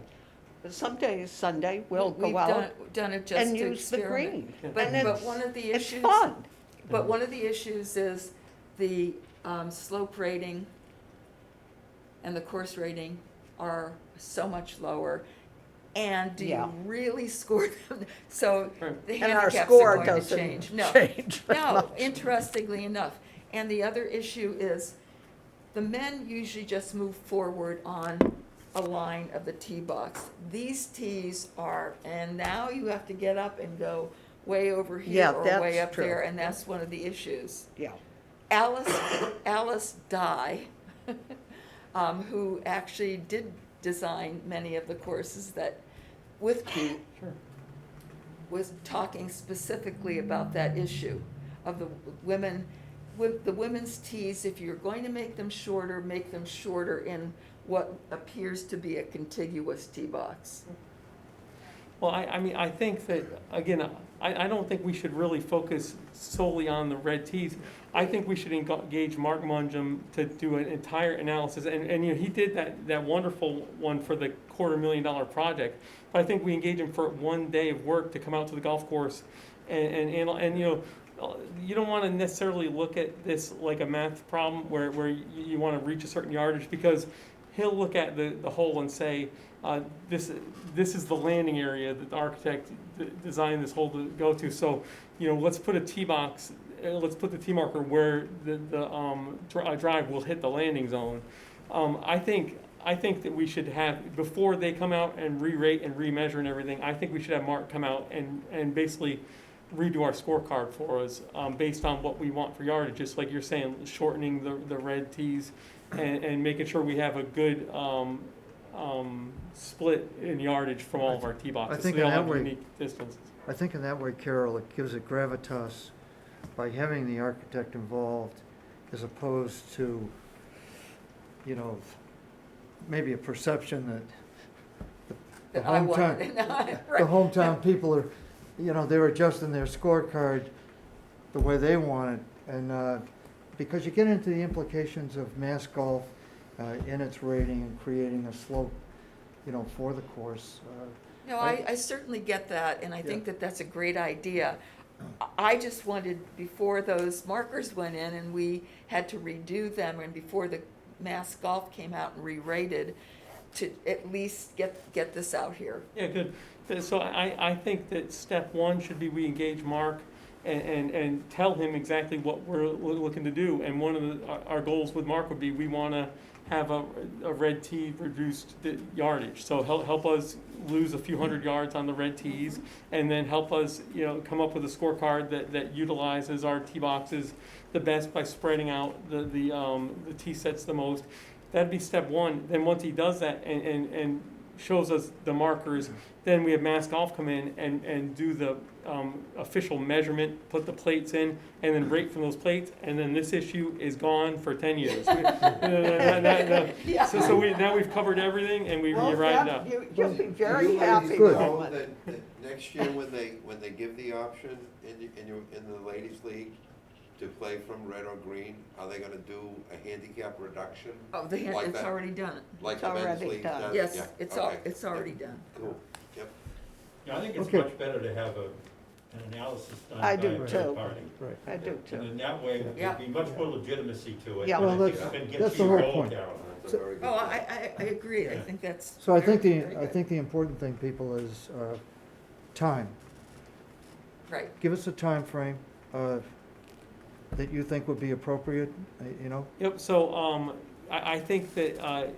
some days, Sunday, we'll We've go out done it just and to use the experiment. green. Yeah. But, And but one of the It's issues. fun. But one of the issues is the slope rating and the course rating are so much lower. And do Yeah. you really score them? So Right. the And our handicaps score are going to doesn't change. No, change very no, much. interestingly enough. And the other issue is the men usually just move forward on a line of the tee box. These tees are, and now you have to get up and go way over Yeah, here or that's way up true. there, and that's one of the issues. Yeah, Alice Dye, who actually did design many of the courses that, with Pete, Sure. was talking specifically about that issue of the women, with the women's tees, if you're going to make them shorter in what appears to be a contiguous tee box. Well, I mean, I think that, again, I don't think we should really focus solely on the red tees. I think we should engage Mark Mungem to do an entire analysis, and he did that wonderful one for the $250,000 project. But I think we engage him for 1 day of work to come out to the golf course and you don't want to necessarily look at this like a math problem where you want to reach a certain yardage, because he'll look at the hole and say, this is the landing area that the architect designed this hole to go to. So, let's put a tee box, let's put the tee marker where the drive will hit the landing zone. I think that we should have, before they come out and re-rate and re-measure and everything, I think we should have Mark come out and basically redo our scorecard for us, based on what we want for yardage, just like you're saying, shortening the red tees and making sure we have a good, split in yardage from all of our tee boxes. I think So they all in that have way- unique distances. I think in that way, Carol, it gives it gravitas by having the architect involved as opposed to, you know, maybe a perception that the That I hometown, wanted. the Right. hometown people are, you know, they're adjusting their scorecard the way they want it. And, because you get into the implications of mass golf, in its rating and creating a slope, you know, for the course. No, I certainly get that, and I think that that's a great idea. I just wanted, before those markers went in and we had to redo them, and before the Mass Golf came out and re-rated, to at least get this out here. Yeah, good. So I think that step one should be we engage Mark and tell him exactly what we're looking to do. And one of our goals with Mark would be, we want to have a red tee reduced yardage. So help us lose a few hundred yards on the red tees, and then help us, you know, come up with a scorecard that utilizes our tee boxes the best by spreading out the tee sets the most. That'd be step one. Then once he does that and shows us the markers, then we have Mass Golf come in and do the official measurement, put the plates in, and then rate from those plates, and then this issue is gone for 10 years. Yeah. So now we've covered everything, and we Well, write it that- out. You'll be Do very you happy ladies Good. know with it. that next year when they give the option in the ladies' league to play from red or green, are they gonna do a handicap reduction? Oh, Like it's that? already done. Like It's the men's already league done. does? Yes, Yeah, it's okay. already done. Cool, yep. Yeah, I think it's Okay. much better to have an analysis done I by do a too. third party. Right. I do And too. in that way, Yeah. there'd be much more legitimacy to it. Yeah. And Well, I think that's- it's gonna that's get the to your whole goal, point. Carol. That's a very good Oh, point. I agree. I Yeah. think that's. So I think very good. the important thing, people, is time. Right. Give us a time frame that you think would be appropriate, you know? Yep, so I think that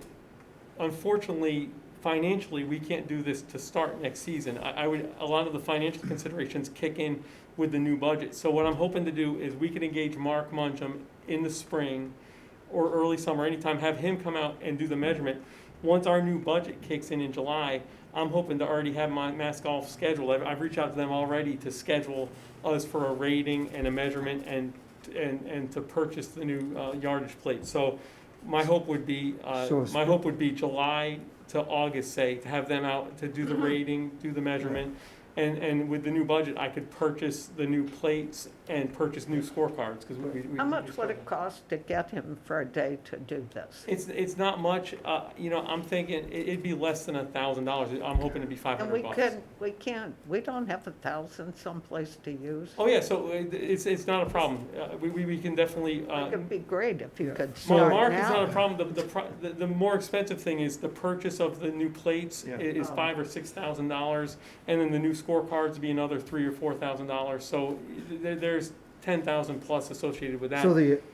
unfortunately, financially, we can't do this to start next season. A lot of the financial considerations kick in with the new budget. So what I'm hoping to do is we can engage Mark Muncham in the spring or early summer, anytime, have him come out and do the measurement. Once our new budget kicks in July, I'm hoping to already have my Mass Golf scheduled. I've reached out to them already to schedule us for a rating and a measurement and to purchase the new yardage plate. So my hope would be, July to August, say, to have them out to do the rating, do the measurement. And with the new budget, I could purchase the new plates and purchase new scorecards, because we. How much would it cost to get him for a day to do this? It's not much, I'm thinking it'd be less than $1,000. I'm hoping it'd be And we $500. we don't have 1,000 someplace to use. Oh, yeah, so it's not a problem. We can definitely, It could be great if you Yeah. could Well, start Mark is not a now. problem. The more expensive thing is the purchase of the new plates Yeah. is $5,000 or $6,000, and then the new scorecards be another $3,000 or $4,000. So there's 10,000 plus associated with that.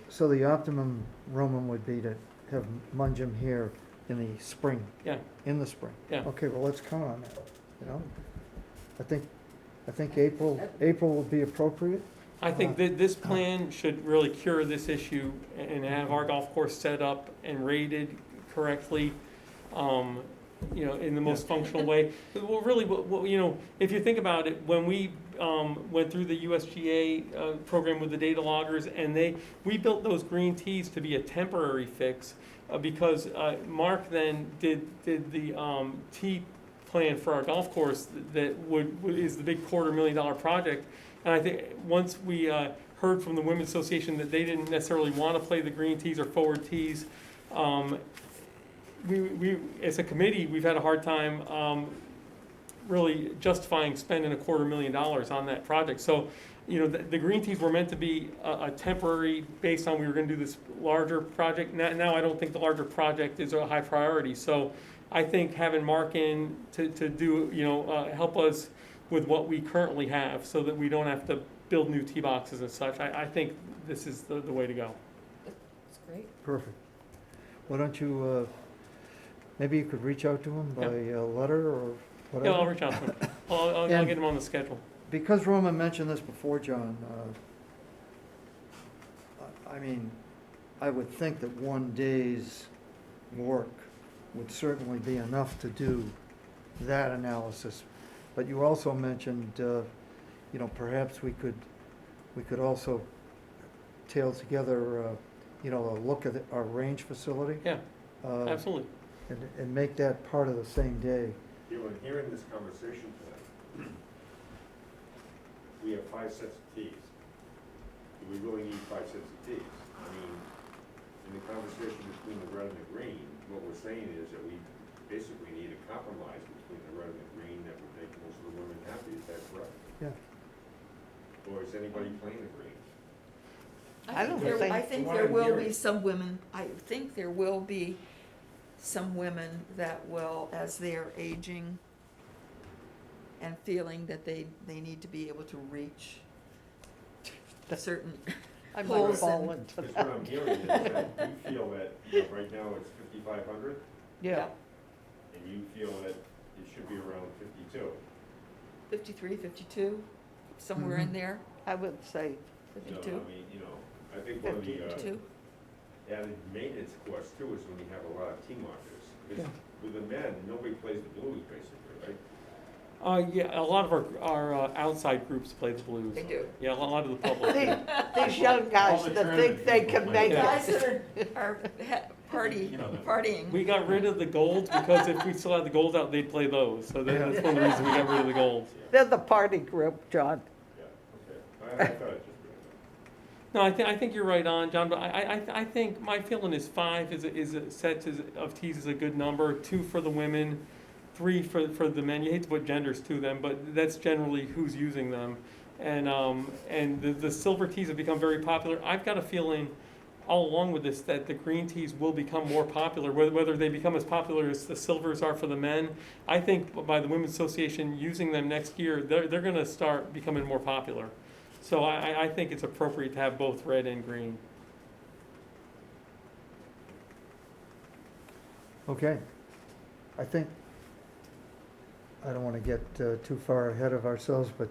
So the optimum, Roman, would be to have Munjam here in the spring. Yeah. In the spring. Yeah. Okay, well, let's count on that, you know? I think April would be appropriate. I think that this plan should really cure this issue and have our golf course set up and rated correctly, in the most functional way. Well, really, if you think about it, when we went through the USGA program with the data loggers, and we built those green tees to be a temporary fix because Mark then did the tee plan for our golf course that is the big $250,000 project. And I think once we heard from the Women's Association that they didn't necessarily want to play the green tees or forward tees, we as a committee, we've had a hard time really justifying spending $250,000 on that project. So, the green tees were meant to be a temporary, based on we were going to do this larger project. Now I don't think the larger project is a high priority. So I think having Mark in to do, help us with what we currently have, so that we don't have to build new tee boxes and such. I think this is the way to go. That's great. Perfect. Why don't you, maybe you could reach out to him by letter or Yeah, whatever? I'll reach out to him. I'll And- get him on the schedule. because Roman mentioned this before, John, I mean, I would think that one day's work would certainly be enough to do that analysis. But you also mentioned, perhaps we could also tail together, a look at our range facility. Yeah, uh, absolutely. And make that part of the same day. Hearing this conversation tonight, we have 5 sets of tees. Do we really need 5 sets of tees? I mean, in the conversation between the red and the green, what we're saying is that we basically need a compromise between the red and the green that would make most of the women happy. Is that correct? Yeah. Or is anybody playing the green? I don't there- think- I think From what there I'm will be hearing- some women, I think there will be some women that will, as they're aging and feeling that they need to be able to reach a certain, I might Holes fall in- into Because that. what I'm hearing is that you feel that, right now it's 5,500, Yeah, and you feel that it should be around 52. 53, 52, somewhere in Mhm. there, I would say, So, 52, I mean, I think one of the 52. added maintenance costs too is when you have a lot of tee markers. Because Yeah. with the men, nobody plays the blues basically, right? Yeah, a lot of our outside groups play the blues. They do. Yeah, a lot of the public. these young guys All the that think they tournament can people make play. Guys it. that are You know, partying. We got rid of the golds because if we still had the golds out, they'd play those. So that's one of the reasons we got rid of the golds. They're the party group, John. Yeah, okay. I thought it just bring it up. No, I think you're right on, John, but I think my feeling is 5 is a set of tees is a good number, 2 for the women, 3 for the men. You hate to put genders to them, but that's generally who's using them. And the silver tees have become very popular. I've got a feeling all along with this that the green tees will become more popular, whether they become as popular as the silvers are for the men. I think by the Women's Association using them next year, they're gonna start becoming more popular. So I think it's appropriate to have both red and green. Okay. I think, I don't want to get too far ahead of ourselves, but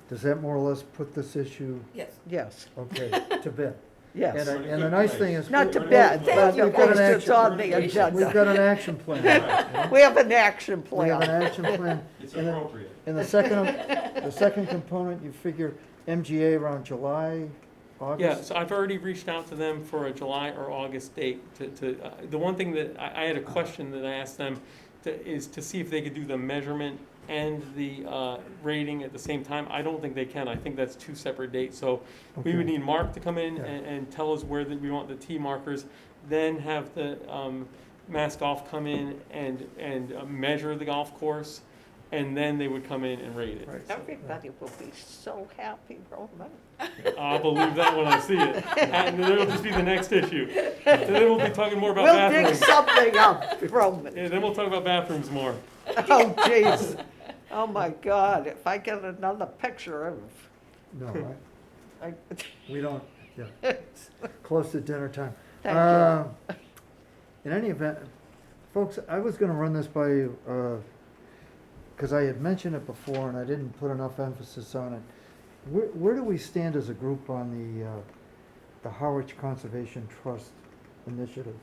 does that more or less put this issue, Yes. Yes, okay, to bed? yes. And the nice thing is. Not to we- bed, Thank but you. at We've got an least it's action- on the We've agenda. got an action plan. We have an action We have an plan. action plan. It's And the- appropriate. And the second component, you figure MGA around July, August? Yeah, so I've already reached out to them for a July or August date the one thing that I had a question that I asked them is to see if they could do the measurement and the rating at the same time. I don't think they can. I think that's 2 separate dates. So we would Okay. need Mark to come in Yeah. and tell us where we want the tee markers, then have the Mass Golf come in and measure the golf course, and then they would come in and rate it. Right. Everybody will be so happy, Roman. I'll believe that when I see it. And it'll just be the next issue. And then we'll be talking more about We'll dig bathrooms. something up, Roman. Yeah, then we'll talk about bathrooms more. Oh, jeez. Oh, my God, if I get another picture of, No, I, we don't, yeah. Close to dinner time. thank you. In any event, folks, I was gonna run this by you, because I had mentioned it before and I didn't put enough emphasis on it. Where do we stand as a group on the Harwich Conservation Trust initiative?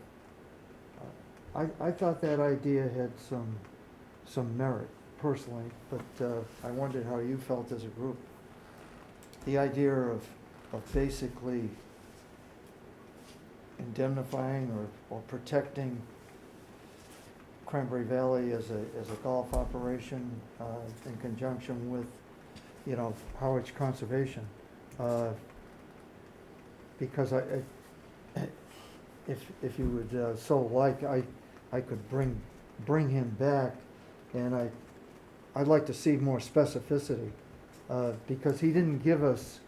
I thought that idea had some merit personally, but I wondered how you felt as a group. The idea of basically indemnifying or protecting Cranberry Valley as a golf operation in conjunction with, Harwich Conservation. Because if you would so like, I could bring him back, and I'd like to see more specificity, because he didn't give us,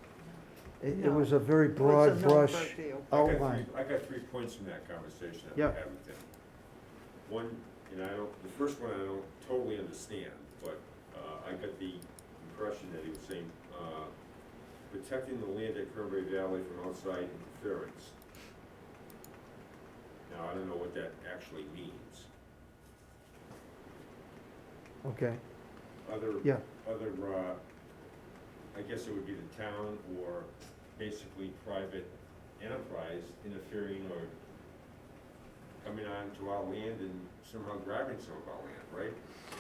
it No. was a very It was broad an brush overview. outline. I got 3 points from that conversation that we Yeah. had with him. One, and the first one I don't totally understand, but I got the impression that he was saying, protecting the land at Cranberry Valley from outside interference. Now, I don't know what that actually means. Okay, Other, yeah, other I guess it would be the town or basically private enterprise interfering or coming on to our land and somehow grabbing some of our land, right?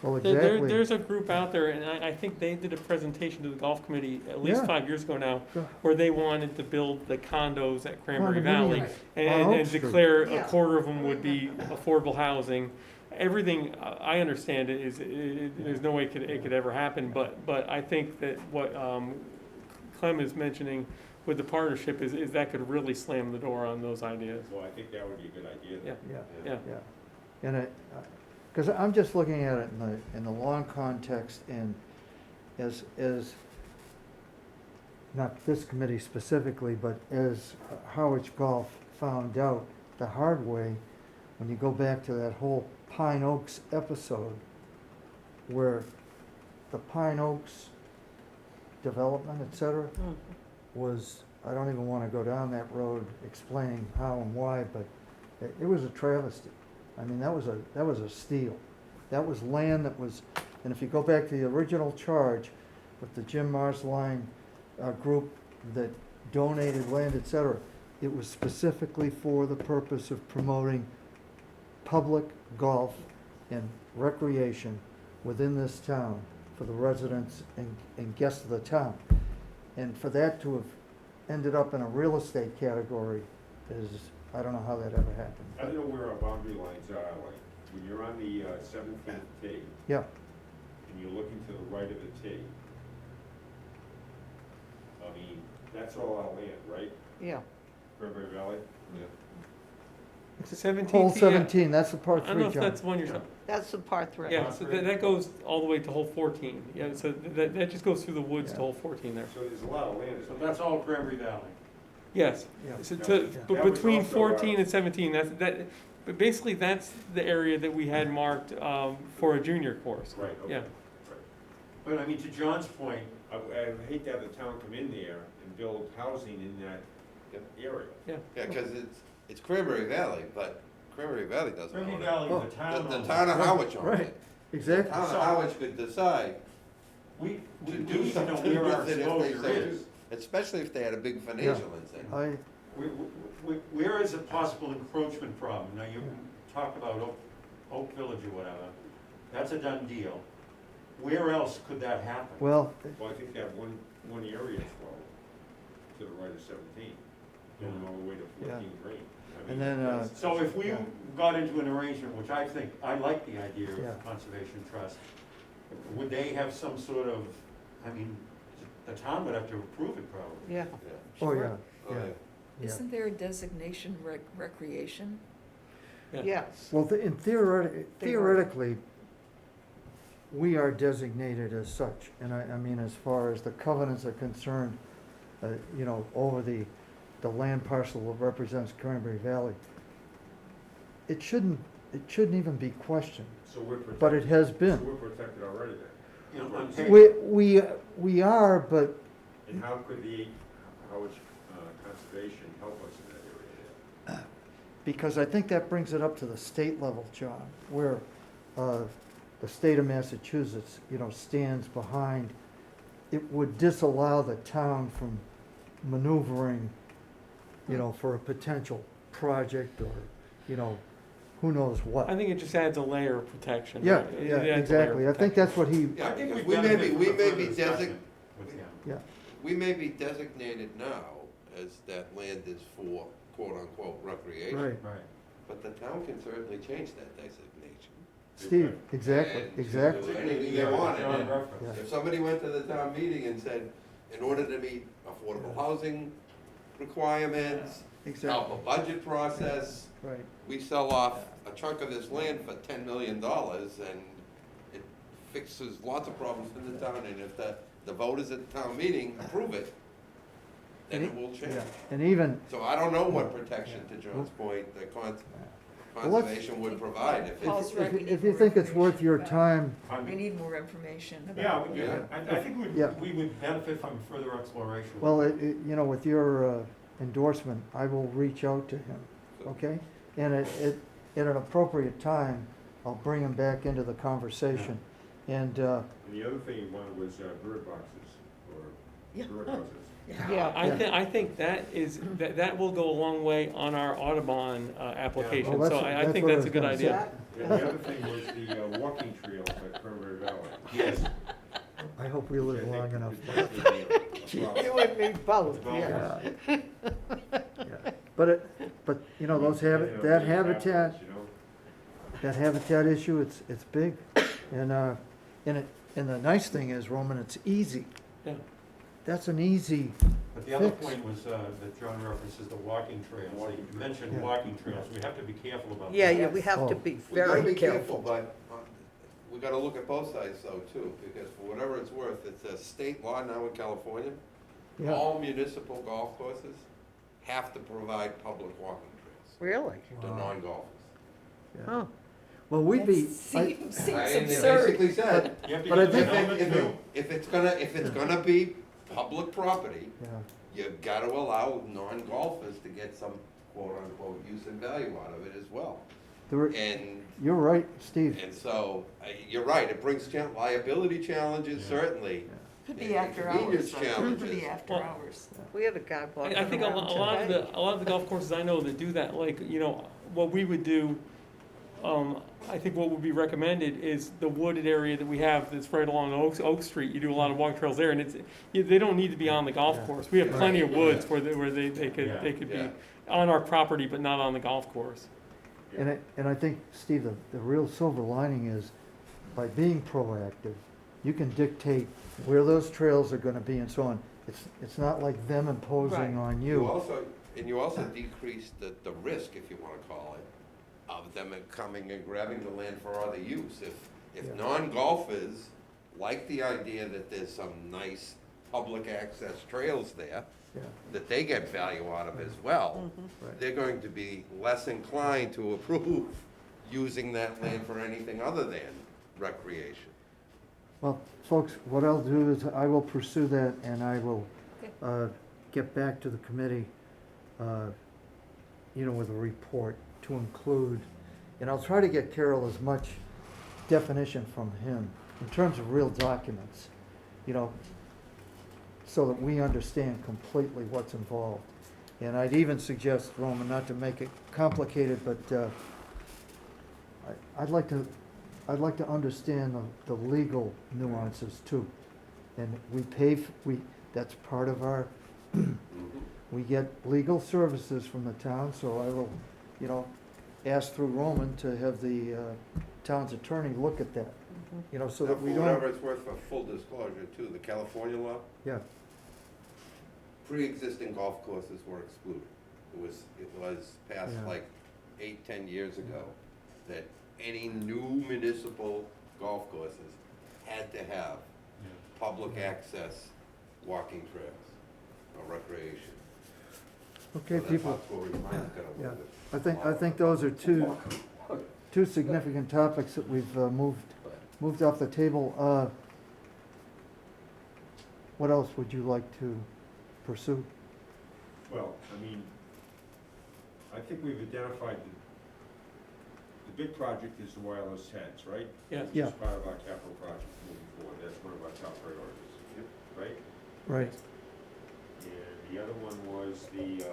Well, There's exactly. a group out there, and I think they did a presentation to the golf committee at least Yeah. 5 years ago now, Sure. where they wanted to build the condos at Cranberry Valley Condominiums. and, On Oak and Street. declare a Yeah. quarter of them would be affordable housing. Everything, I understand it is, there's no way it could ever happen, but I think that what Clem is mentioning with the partnership is that could really slam the door on those ideas. Well, I think that would be a good idea. Yeah. Yeah, Yeah. yeah. And because I'm just looking at it in the long context and as, not this committee specifically, but as Harwich Golf found out the hard way, when you go back to that whole Pine Oaks episode, where the Pine Oaks development, et cetera, was, I don't even want to go down that road explaining how and why, but it was a travesty. I mean, that was a steal. That was land that was, and if you go back to the original charge with the Jim Marsline group that donated land, et cetera, it was specifically for the purpose of promoting public golf and recreation within this town for the residents and guests of the town. And for that to have ended up in a real estate category is, I don't know how that ever happened. I don't know where our boundary lines are, like, when you're on the 17th tee, Yeah, and you're looking to the right of the tee, I mean, that's all our land, right? Yeah. Cranberry Valley? It's a 17th. hole tee, 17, that's the I part don't know 3, if John. that's one you're, That's the par three. yeah, so that goes all the way to hole 14. Yeah, so that just goes through the woods to Yeah. hole 14 there. So there's a lot of land. So that's all Cranberry Valley. Yes. Yeah. So Yeah. but That was between also, 14 and 17, but basically that's the area that we had marked for a junior course. Right, okay. Yeah. But I mean, to John's point, I hate to have the town come in there and build housing in that area. Yeah, because it's Cranberry Valley, but Cranberry Valley doesn't Cranberry own it. Valley, Oh. the town. The owns town of it. Harwich owns Right. it. The Exactly. town of Harwich could decide We to need do to know something where our with it if they exposure so is. choose, especially if they had a big financial incentive. Where is a possible encroachment problem? Now, you talk about Oak Village or whatever, that's a done deal. Where else could that happen? Well, Well, I think that one area as well, to the right of 17, going all the way to 14 Green. I and mean, then, that's- So if we Yeah. got into an arrangement, which I think, I like the idea Yeah. of conservation trust, would they have some sort of, I mean, the town would have to approve it probably. Yeah. oh, yeah, Oh, yeah, yeah. yeah. Isn't there a designation recreation? Yeah. Yes. Well, theoretically, we are designated as such, and I mean, as far as the covenants are concerned, over the land parcel that represents Cranberry Valley, it shouldn't even be questioned, So we're protected. but it has So been. we're protected already then. You know, on paper. We are, but, And how could the Harwich Conservation help us in that area? because I think that brings it up to the state level, John, where the state of Massachusetts, stands behind. It would disallow the town from maneuvering, for a potential project or, who knows what. I think it just adds a layer of protection. Yeah, right? It yeah, adds a layer exactly. of I think protection. that's what he, Yeah, I think because we've we may benefit be, from we a may further be discussion with them. yeah, we may be designated now as that land is for quote-unquote recreation. right. Right. But the town can certainly change that designation. Steve, exactly, And to exactly. do anything they want. John And referenced. Yeah. if somebody went to the town meeting and said, in order to meet affordable housing requirements, help Exactly, a budget process, right. we sell off a chunk of this land for $10 million and it fixes lots of problems in the town. And if the voters at the town meeting approve it, then it will change. Yeah, and even, So I don't know what protection, to John's point, the Well, let's- conservation would provide if it. Paul's right, we need if you more think it's worth your information time, We need more information about. Yeah, Yeah. I think Yeah. we would benefit from further exploration. well, with your endorsement, I will reach out to him, okay? And at an appropriate time, I'll bring him back into the conversation. And, And the other thing you wanted was bird boxes, or Road houses. Yeah. I think that will go a long way on our Audubon application, Well, so that's- I think what I that's a was good gonna say. idea. And the other thing was the walking trails at Cranberry Valley. Yes, I hope we live long enough. You and me both, yeah. Yeah. Yeah. But, you know, those that habitat, that habitat issue, it's big. And the nice thing is, Roman, it's easy. Yeah. That's an easy, but the other Fix. point was, that John references the walking trails. Walking You mentioned Yeah. walking trails, we have to be careful about that. Yeah, yeah, we have to Oh. be We gotta very be careful, careful. but we gotta look at both sides though too, because for whatever it's worth, it's a state law now in California. yeah. All municipal golf courses have to provide public walking trails Really? to Wow. non-golfers. Yeah. Oh, Well, we'd be, Seems And they absurd. basically said, You have to But I get the think- helmet too. if it's gonna be public property, yeah. you gotta allow non-golfers to get some quote-unquote use and value out of it as well. And You're right, Steve. And so, you're right, it brings liability challenges, Yeah. certainly. Could and be after hours, convenience though. Could challenges. be after Well- hours. we had a guy walking I think a around lot of today. a lot of the golf courses I know that do that, like, you know, what we would do, I think what would be recommended is the wooded area that we have that's right along Oak Street, you do a lot of walking trails there, and they don't need to be on the golf Yeah. course. We have plenty of Right. woods where they Yeah. could Yeah. be on our property, but not on the golf course. And I think, Steve, the real silver lining is, by being proactive, you can dictate where those trails are gonna be and so on. It's not like them imposing Right. on You you. also decrease the risk, if you wanna call it, of them coming and grabbing the land for other use. If Yeah. non-golfers like the idea that there's some nice public access trails there, Yeah, that they get value out of as well, right. they're going to be less inclined to approve using that land for anything other than recreation. Well, folks, what I'll do is I will pursue that and I will get back to the committee, with a report to include, and I'll try to get Carol as much definition from him in terms of real documents, so that we understand completely what's involved. And I'd even suggest, Roman, not to make it complicated, but I'd like to understand the legal nuances too. And that's part of our, we get legal services from the town, so I will, ask through Roman to have the town's attorney look at that, so Now, that we for whatever don't, it's worth, for full disclosure too, the California law, yeah, pre-existing golf courses were excluded. It was passed Yeah. like 8-10 years ago, that any new municipal golf courses had to have public access walking trails or recreation. okay, So that's people. how Torrey Pines got away Yeah. with it. I think those are two significant topics that we've moved off the table. What else would you like to pursue? Well, I think we've identified the big project is the wireless heads, right? Yeah. Which Yeah. is part of our capital project moving forward, that's one of our top priorities, right? Right. And the other one was the,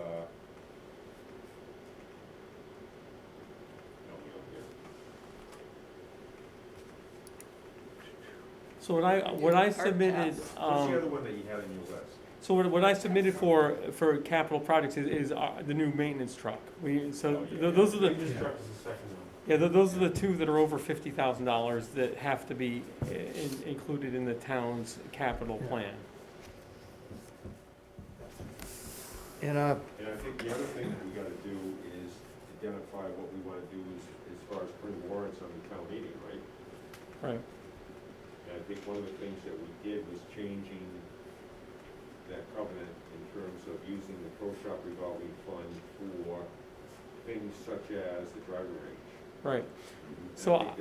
help me out here. So what I submitted, What's the other one that you had on your list? so what I submitted for capital projects is the new maintenance truck. Those are the, This truck is the second one. yeah, those are the two that are over $50,000 that have to be included in the town's capital plan. And, And I think the other thing that we gotta do is identify what we wanna do as far as putting warrants on the town meeting, right? Right. And I think one of the things that we did was changing that covenant in terms of using the pro shop revolving fund for things such as the driving range. Right. And So I think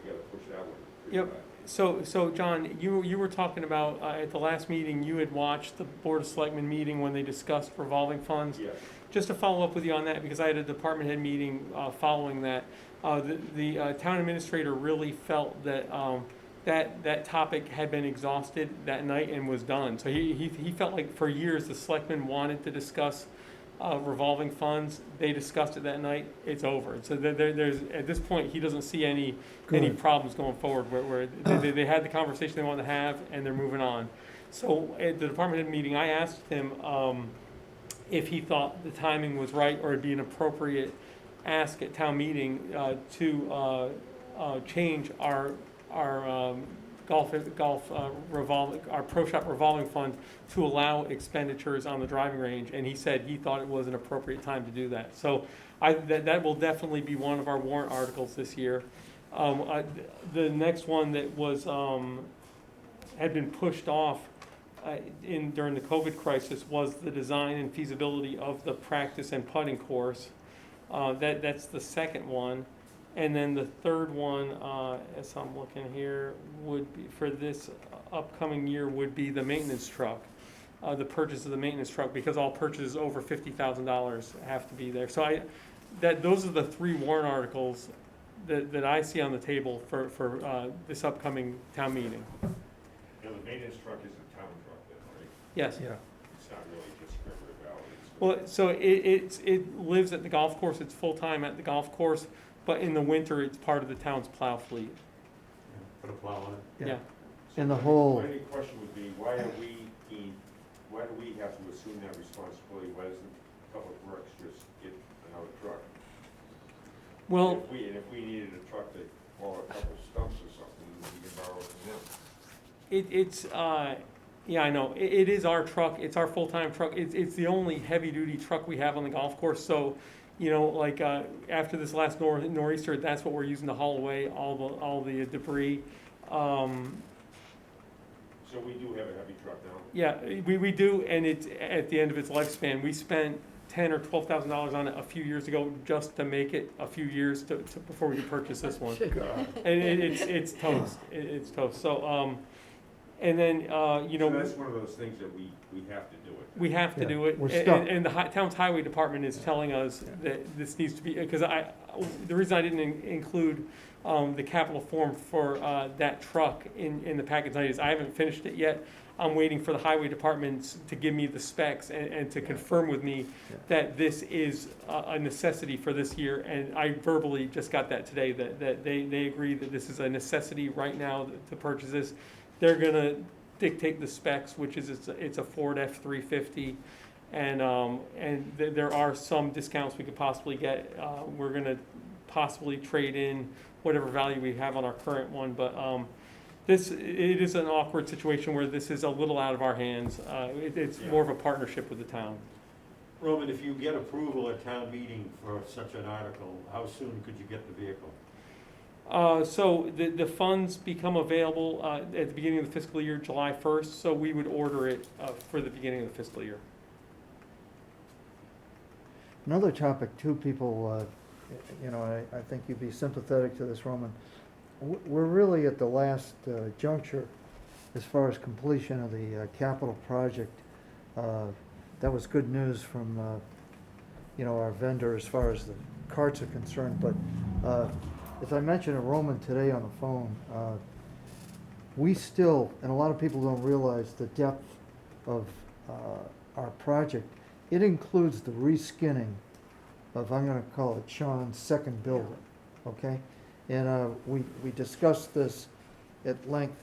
we gotta push that one pretty Yep. hard. So John, you were talking about, at the last meeting, you had watched the Board of Selectmen meeting when they discussed revolving funds. Yes. Just to follow up with you on that, because I had a department head meeting following that, the town administrator really felt that that topic had been exhausted that night and was done. So he felt like for years the selectmen wanted to discuss revolving funds. They discussed it that night. It's over. So there's at this point he doesn't see any Good. problems going forward where they had the conversation they wanted to have and they're moving on. So at the department head meeting, I asked him if he thought the timing was right or it'd be an appropriate ask at town meeting to change our our pro shop revolving fund to allow expenditures on the driving range, and he said he thought it was an appropriate time to do that. So that will definitely be one of our warrant articles this year. The next one that was had been pushed off during the COVID crisis was the design and feasibility of the practice and putting course. That's the second one. And then the third one, as I'm looking here, would be, for this upcoming year, would be the maintenance truck. The purchase of the maintenance truck, because all purchases over $50,000 have to be there. So those are the three warrant articles that I see on the table for this upcoming town meeting. Now, the maintenance truck is a town truck then, right? Yes. Yeah. It's not really just Cranberry Valley. Well, so it lives at the golf course. It's full-time at the golf course, but in the winter, it's part of the town's plow fleet. Put a plow on it. Yeah. And the whole, My only question would be, why do we have to assume that responsibility? Why doesn't Public Works just get another truck? Well, If we needed a truck to haul a couple stumps or something, we can borrow it from them. it's yeah, I know. It is our truck. It's our full-time truck. It's the only heavy-duty truck we have on the golf course. So, like after this last nor'easter, that's what we're using to haul away all the debris. So we do have a heavy truck now? Yeah, we do, and it's at the end of its lifespan. We spent $10,000 or $12,000 on it a few years ago just to make it a few years before we could purchase this one. And it's toast. It's toast. So, and then So that's one of those things that we have to do it. we have to Yeah, do it. we're stuck. And the town's highway department is telling us that this needs to be, because the reason I didn't include the capital form for that truck in the package tonight is I haven't finished it yet. I'm waiting for the highway department to give me the specs and to confirm with me that this is a necessity for this year. And I verbally just got that today, that they agree that this is a necessity right now to purchase this. They're gonna dictate the specs, which is it's a Ford F-350. And there are some discounts we could possibly get. We're gonna possibly trade in whatever value we have on our current one, but it is an awkward situation where this is a little out of our hands. It's more of a partnership with the town. Roman, if you get approval at town meeting for such an article, how soon could you get the vehicle? So the funds become available at the beginning of the fiscal year, July 1st, so we would order it for the beginning of the fiscal year. another topic too, people, I think you'd be sympathetic to this, Roman. We're really at the last juncture as far as completion of the capital project. That was good news from, our vendor as far as the carts are concerned, but as I mentioned to Roman today on the phone, we still, and a lot of people don't realize the depth of our project. It includes the reskinning of, I'm gonna call it Sean's second building, okay? And we discussed this at length,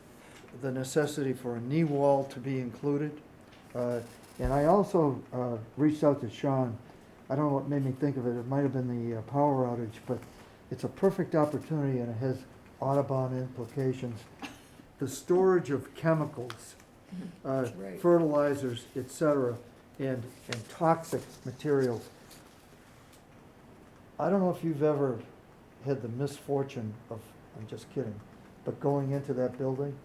the necessity for a knee wall to be included. And I also reached out to Sean. I don't know what made me think of it. It might have been the power outage, but it's a perfect opportunity and it has Audubon implications. The storage of chemicals, Right. fertilizers, et cetera, and toxic materials. I don't know if you've ever had the misfortune of, I'm just kidding, but going into that building,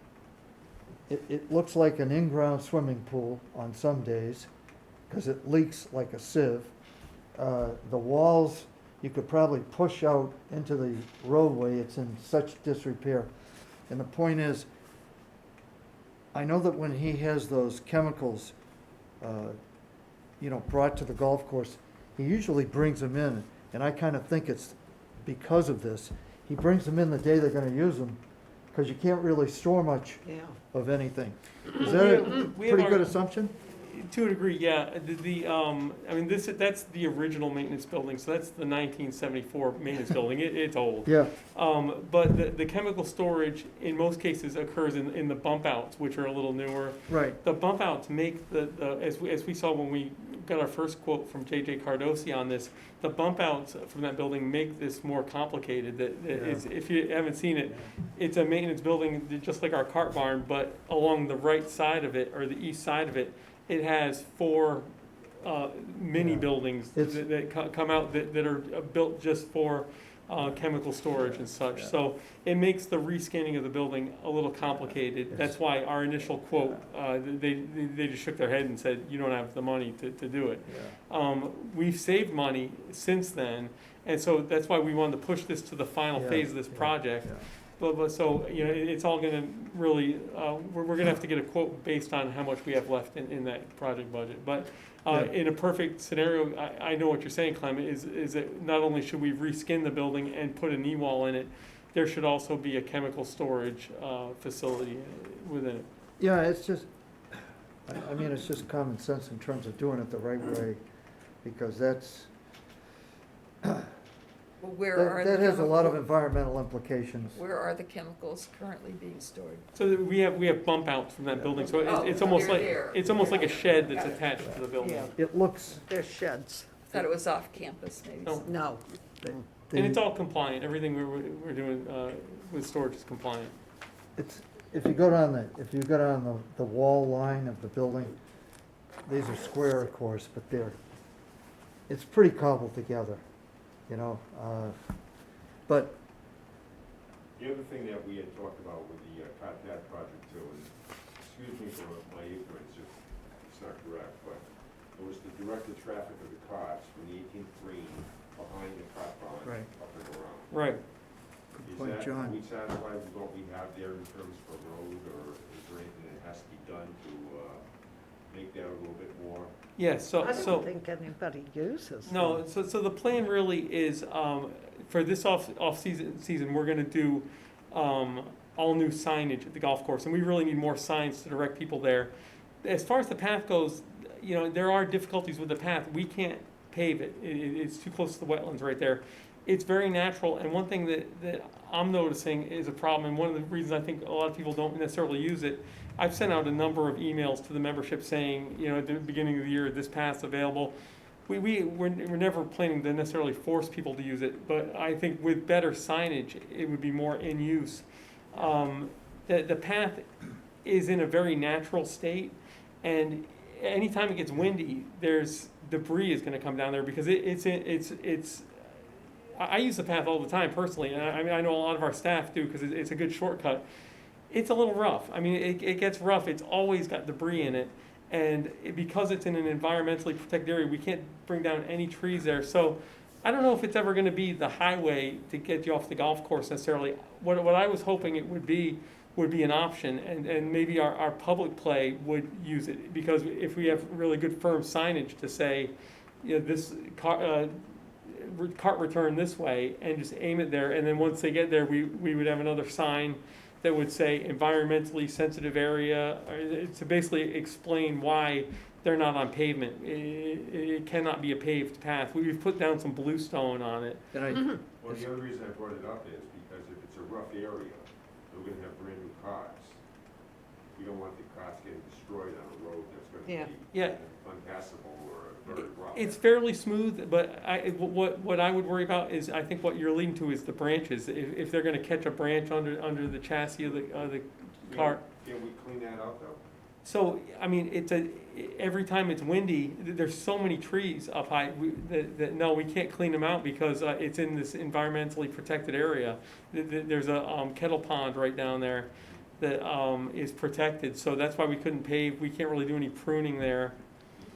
it looks like an in-ground swimming pool on some days, because it leaks like a sieve. The walls, you could probably push out into the roadway, it's in such disrepair. And the point is, I know that when he has those chemicals, brought to the golf course, he usually brings them in, and I kind of think it's because of this. He brings them in the day they're gonna use them, because you can't really store much Yeah. of anything. Is We that a have- we have pretty our- good assumption? To a degree, yeah. I mean, that's the original maintenance building, so that's the 1974 maintenance building. It's old. Yeah, But the chemical storage, in most cases, occurs in the bump outs, which are a little newer. right. The bump outs make as we saw when we got our first quote from J.J. Cardosi on this, the bump outs from that building make this more complicated. If you haven't seen it, it's a maintenance building just like our cart barn, but along the right side of it, or the east side of it, it has 4 mini Yeah. buildings It's- that come out that are built just for chemical storage and such. Yeah. So it makes the rescanning of the building a little complicated. Yes. That's why our initial quote, they just shook their head and said, you don't have the money to do it. Yeah. We've saved money since then, and so that's why we wanted to push this to the final Yeah, phase of this yeah, project. yeah. But so, you know, it's all gonna really, we're gonna have to get a quote based on how much we have left in that project budget. But Yeah. in a perfect scenario, I know what you're saying, Clement, is that not only should we reskin the building and put a knee wall in it, there should also be a chemical storage facility within it. Yeah, it's just, I mean, it's just common sense in terms of doing it the right way, because that's, Well, where are the that has a lot of chemical- environmental implications. Where are the chemicals currently being stored? So that we have bump outs from that building, so Oh, it's almost they're like, there. it's almost like a shed that's Got it. attached to the building. Yeah, It looks, they're sheds. Thought it was off campus, maybe. No. No. And it's the, all compliant, everything we're doing with storage is compliant. it's, if you go down the wall line of the building, these are square, of course, but it's pretty cobbled together, you know, but, The other thing that we had talked about with the that project too, and excuse me for my ignorance if it's not correct, but it was to direct the traffic of the cars from the 18th green behind the cart barn Right. up and around. Right. Is point, that, John. are we satisfied with what we have there in terms of a road, or is there anything that has to be done to make that a little bit more? Yes, I so. don't think anybody uses them. No, so the plan really is, for this off-season, we're gonna do, all new signage at the golf course, and we really need more signs to direct people there. As far as the path goes, you know, there are difficulties with the path, we can't pave it, it's too close to the wetlands right there. It's very natural, and one thing that I'm noticing is a problem, and one of the reasons I think a lot of people don't necessarily use it, I've sent out a number of emails to the membership saying, you know, at the beginning of the year, this path's available. We're never planning to necessarily force people to use it, but I think with better signage, it would be more in use. The path is in a very natural state, and anytime it gets windy, there's debris is gonna come down there, because I use the path all the time personally, and I mean, I know a lot of our staff do, because it's a good shortcut. It's a little rough. I mean, it gets rough. It's always got debris in it. And because it's in an environmentally protected area, we can't bring down any trees there. So I don't know if it's ever going to be the highway to get you off the golf course necessarily. What I was hoping it would be an option, and maybe our public play would use it, because if we have really good firm signage to say, you know, this cart return this way, and just aim it there, and then once they get there, we would have another sign that would say environmentally sensitive area, to basically explain why they're not on pavement. It cannot be a paved path. We've put down some bluestone on it. and Well, the other reason I brought it up is because if it's a rough area, we're gonna have brand new cars. We don't want the cars getting destroyed on a road that's Yeah. gonna be Yeah. unpassable or very rough. It's fairly smooth, but what I would worry about is, I think what you're leading to is the branches. If they're gonna catch a branch under the chassis of the cart. Can we clean that out though? So, I mean, every time it's windy, there's so many trees up high, that no, we can't clean them out, because it's in this environmentally protected area. There's a kettle pond right down there that is protected, so that's why we couldn't pave. We can't really do any pruning there.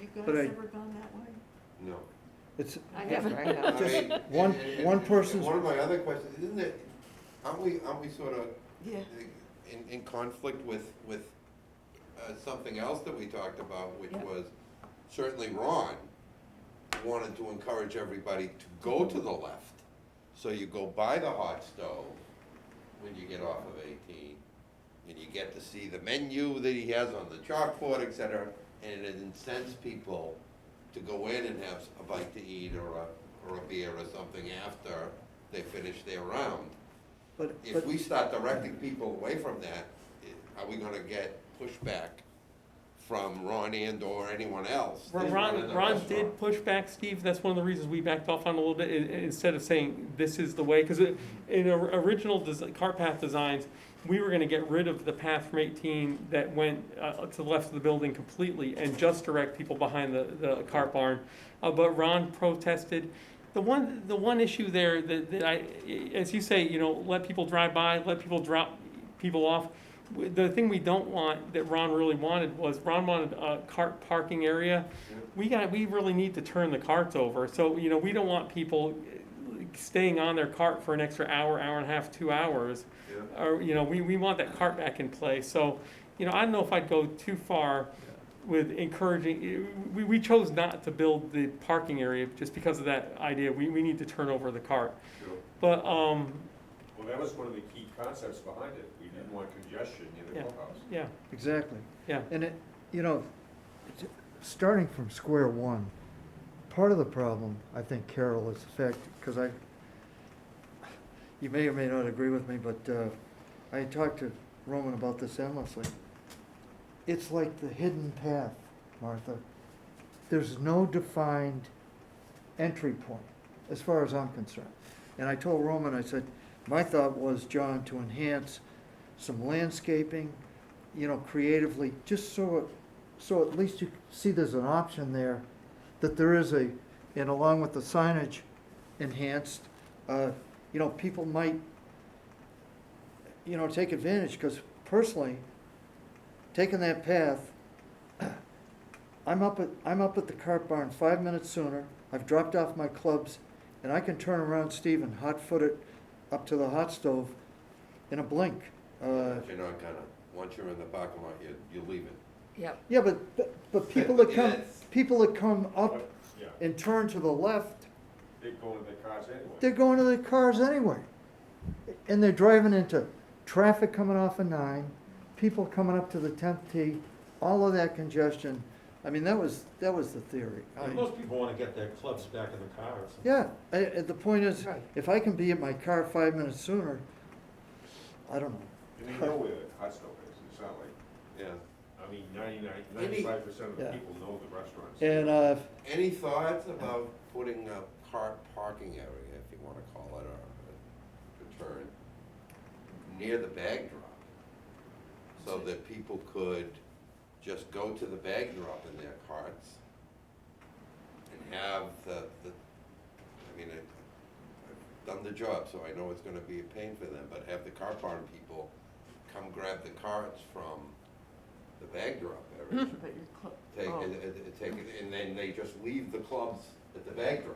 You guys But I- ever gone that way? No. it's, I never have. Just one person's- One of my other questions, isn't it, aren't we sort of Yeah. in conflict with something else that we talked about, which Yeah. was certainly Ron wanted to encourage everybody to go to the left. So you go by the hot stove, when you get off of 18, and you get to see the menu that he has on the chalkboard, et cetera, and it incents people to go in and have a bite to eat or a beer or something after they finish their round. But, If we start directing people away from that, are we gonna get pushback from Ron and or anyone else? that run in the Ron restaurant? did push back, Steve, that's one of the reasons we backed off on it a little bit, instead of saying this is the way, because in original cart path designs, we were gonna get rid of the path from 18 that went to the left of the building completely and just direct people behind the cart barn. But Ron protested. The one issue there that I, as you say, let people drive by, let people drop people off. The thing we don't want, that Ron really wanted, was Ron wanted a cart parking area. We really need to turn the carts over, so, we don't want people staying on their cart for an extra hour, hour and a half, 2 hours. Yeah. Or, we want that cart back in place, so, I don't know if I'd go too far with encouraging, we chose not to build the parking area just because of that idea, we need to turn over the cart. Sure. But, Well, that was one of the key concepts behind it. We didn't want congestion near the Yeah. clubhouse. yeah, exactly. yeah. And starting from square one, part of the problem, I think, Carol, is the fact, because you may or may not agree with me, but I talked to Roman about this endlessly. It's like the hidden path, Martha. There's no defined entry point, as far as I'm concerned. And I told Roman, I said, my thought was, John, to enhance some landscaping, creatively, just so at least you see there's an option there, that there is and along with the signage enhanced, people might, take advantage, because personally, taking that path, I'm up at the cart barn 5 minutes sooner, I've dropped off my clubs, and I can turn around, Steve, and hot-foot it up to the hot stove in a blink. You're not gonna, once you're in the parking lot, you're leaving. Yep. Yeah, but people that come up Yeah, and turn to the left, they're going to their cars anyway. they're going to their cars anyway. And they're driving into traffic coming off of 9, people coming up to the 10th tee, all of that congestion. I mean, that was the theory. Most people wanna get their clubs back in the cars. Yeah, the point is, Right. if I can be at my car 5 minutes sooner, I don't know. And they know where the hot stove is. It's not like, Yeah. I mean, 95% of the Yeah. people know the restaurants. And, Any thoughts about putting a cart parking area, if you wanna call it, or a turn, near the bag drop? So that people could just go to the bag drop in their carts and have I've done the job, so I know it's gonna be a pain for them, but have the cart barn people come grab the carts from the bag drop area. Take it, and then they just leave the clubs at the bag drop.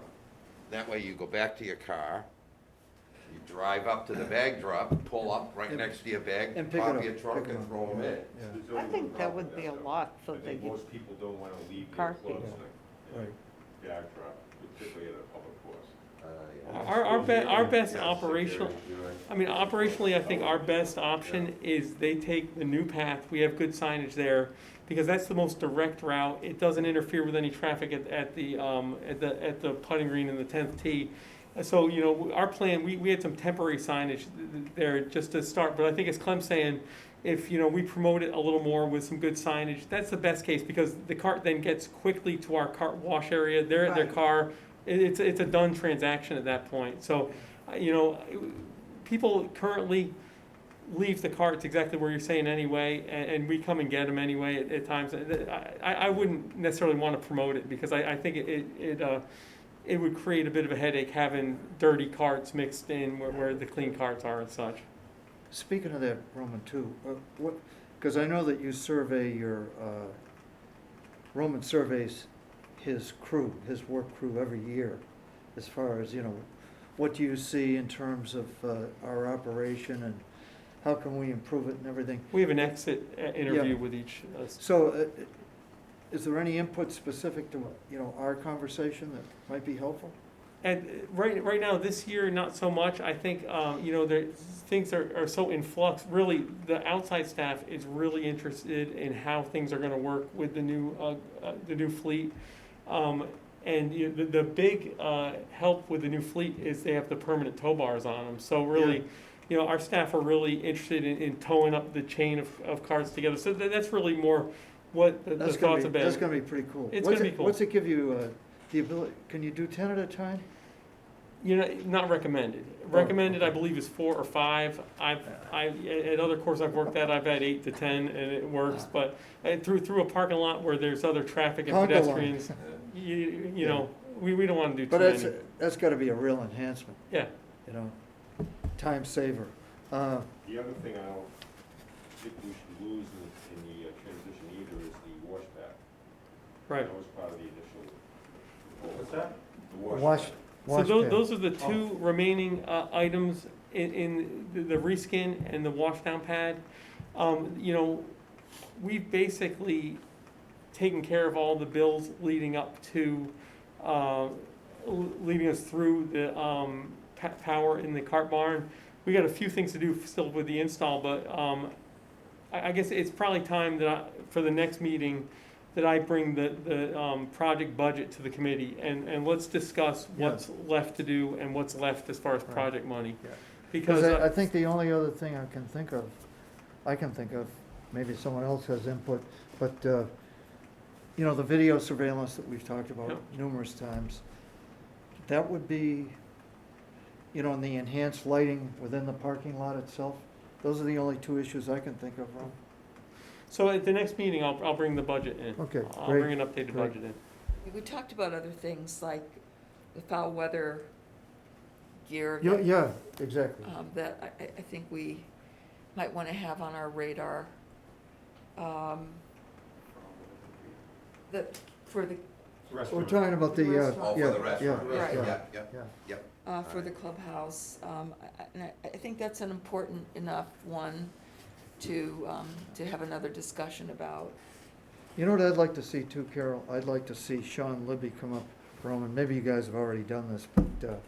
That way you go back to your car, you drive up to the bag drop, pull up right And- next to your bag, and pick it pop up, your trunk pick it and up. throw them in. Yeah, There's I only think one that problem would with be a though. lot for I think the most people don't wanna leave their parking. clubs right. in the backdrop, particularly at a public course. Our best Yeah, operational, security, you're right. I mean, operationally, I think our best option is they take the new path, we have good signage there, because that's the most direct route, it doesn't interfere with any traffic at the putting green and the 10th tee. So, our plan, we had some temporary signage there just to start, but I think as Clem's saying, if, we promote it a little more with some good signage, that's the best case, because the cart then gets quickly to our cart wash area, they're at their Right. car, it's a done transaction at that point. So, people currently leave the carts exactly where you're saying anyway, and we come and get them anyway at times. I wouldn't necessarily want to promote it, because I think it would create a bit of a headache having dirty carts mixed in where the clean carts are and such. Speaking of that, Roman, too, because I know that you survey Roman surveys his crew, his work crew every year, as far as, what do you see in terms of our operation and how can we improve it and everything? We have an exit interview Yeah. with each. So, is there any input specific to, our conversation that might be helpful? And right now, this year, not so much. I think, things are so in flux. Really, the outside staff is really interested in how things are gonna work with the new fleet. And the big help with the new fleet is they have the permanent tow bars on them. So really, our staff are really interested in towing up the chain of cars together. So that's really more what the thoughts about. That's gonna be pretty cool. It's What's gonna be cool. What's it give you, the ability, can you do 10 at a time? Not recommended. Recommended, I believe, is 4 or 5. At other courses I've worked at, I've had 8 to 10, and it works. But through a parking lot where there's other traffic and Conga line. pedestrians, you know, we don't want to do too But many. that's gotta be a real enhancement, Yeah, time saver. The other thing I don't think we should lose in the transition either is the wash back. right. That was part of the initial goal. What's that? The wash Wash, back. So wash those, pad. those are the two remaining items in the reskin and the washdown pad. We've basically taken care of all the bills leading up to, leading us through the power in the cart barn. We got a few things to do still with the install, but I guess it's probably time that for the next meeting, that I bring the project budget to the committee, and let's discuss what's left to do and what's left as far as Right. project money. Yeah. Because, I think the only other thing I can think of, maybe someone else has input, but, the video surveillance that we've talked about Yep. numerous times, that would be, and the enhanced lighting within the parking lot itself, those are the only two issues I can think of, Ron. so at the next meeting, I'll bring the budget in. Okay, I'll great, bring an updated great. budget in. We talked about other things like the foul weather gear. Yeah, exactly. That I think we might want to have on our radar. For the, We're talking about the, restaurant. Oh, yeah, for the restaurant, yeah, Right. yeah. for the clubhouse. And I think that's an important enough one to have another discussion about. You know what I'd like to see too, Carol? I'd like to see Sean Libby come up, Roman, maybe you guys have already done this, but,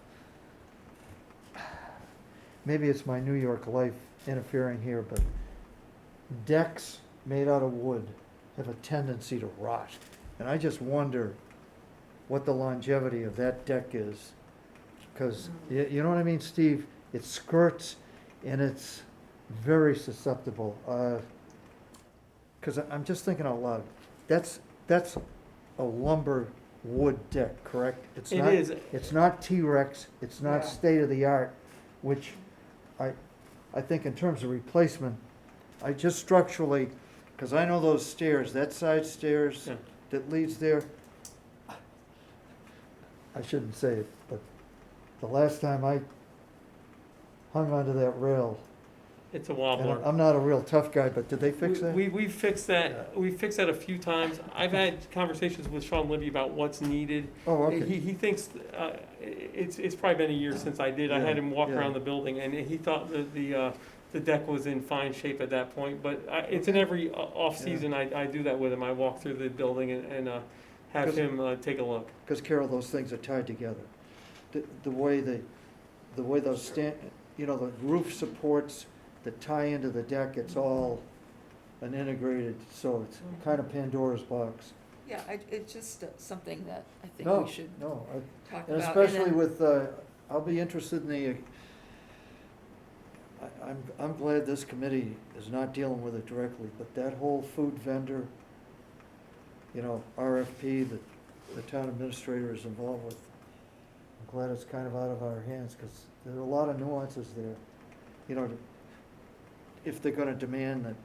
maybe it's my New York life interfering here, but decks made out of wood have a tendency to rot. And I just wonder what the longevity of that deck is. Because, you know what I mean, Steve? It skirts and it's very susceptible. Because I'm just thinking out loud. That's a lumber wood deck, correct? It's It not. is. It's not T-Rex, it's not Yeah. state-of-the-art, which I think in terms of replacement, I just structurally, because I know those stairs, that side stairs Yeah. that leads there, I shouldn't say it, but the last time I hung onto that rail, It's a and wobbler. I'm not a real tough guy, but did they fix that? We fixed that, we fixed that a few times. I've had conversations with Sean Libby about what's needed. Oh, okay. He thinks, it's probably been a year since I did. I had him walk Yeah. around the building, and he thought that the deck was in fine shape at that point. But it's in every off-season, I do that with him. I walk through the building and have 'Cause- him take a look. Because Carol, those things are tied together. The way those the roof supports that tie into the deck, it's all an integrated, so it's kind of Pandora's box. Yeah, it's just something that I think No, we should no, talk and about. especially then- with, I'll be interested in I'm glad this committee is not dealing with it directly, but that whole food vendor, RFP that the town administrator is involved with, I'm glad it's kind of out of our hands, because there are a lot of nuances there. If they're gonna demand that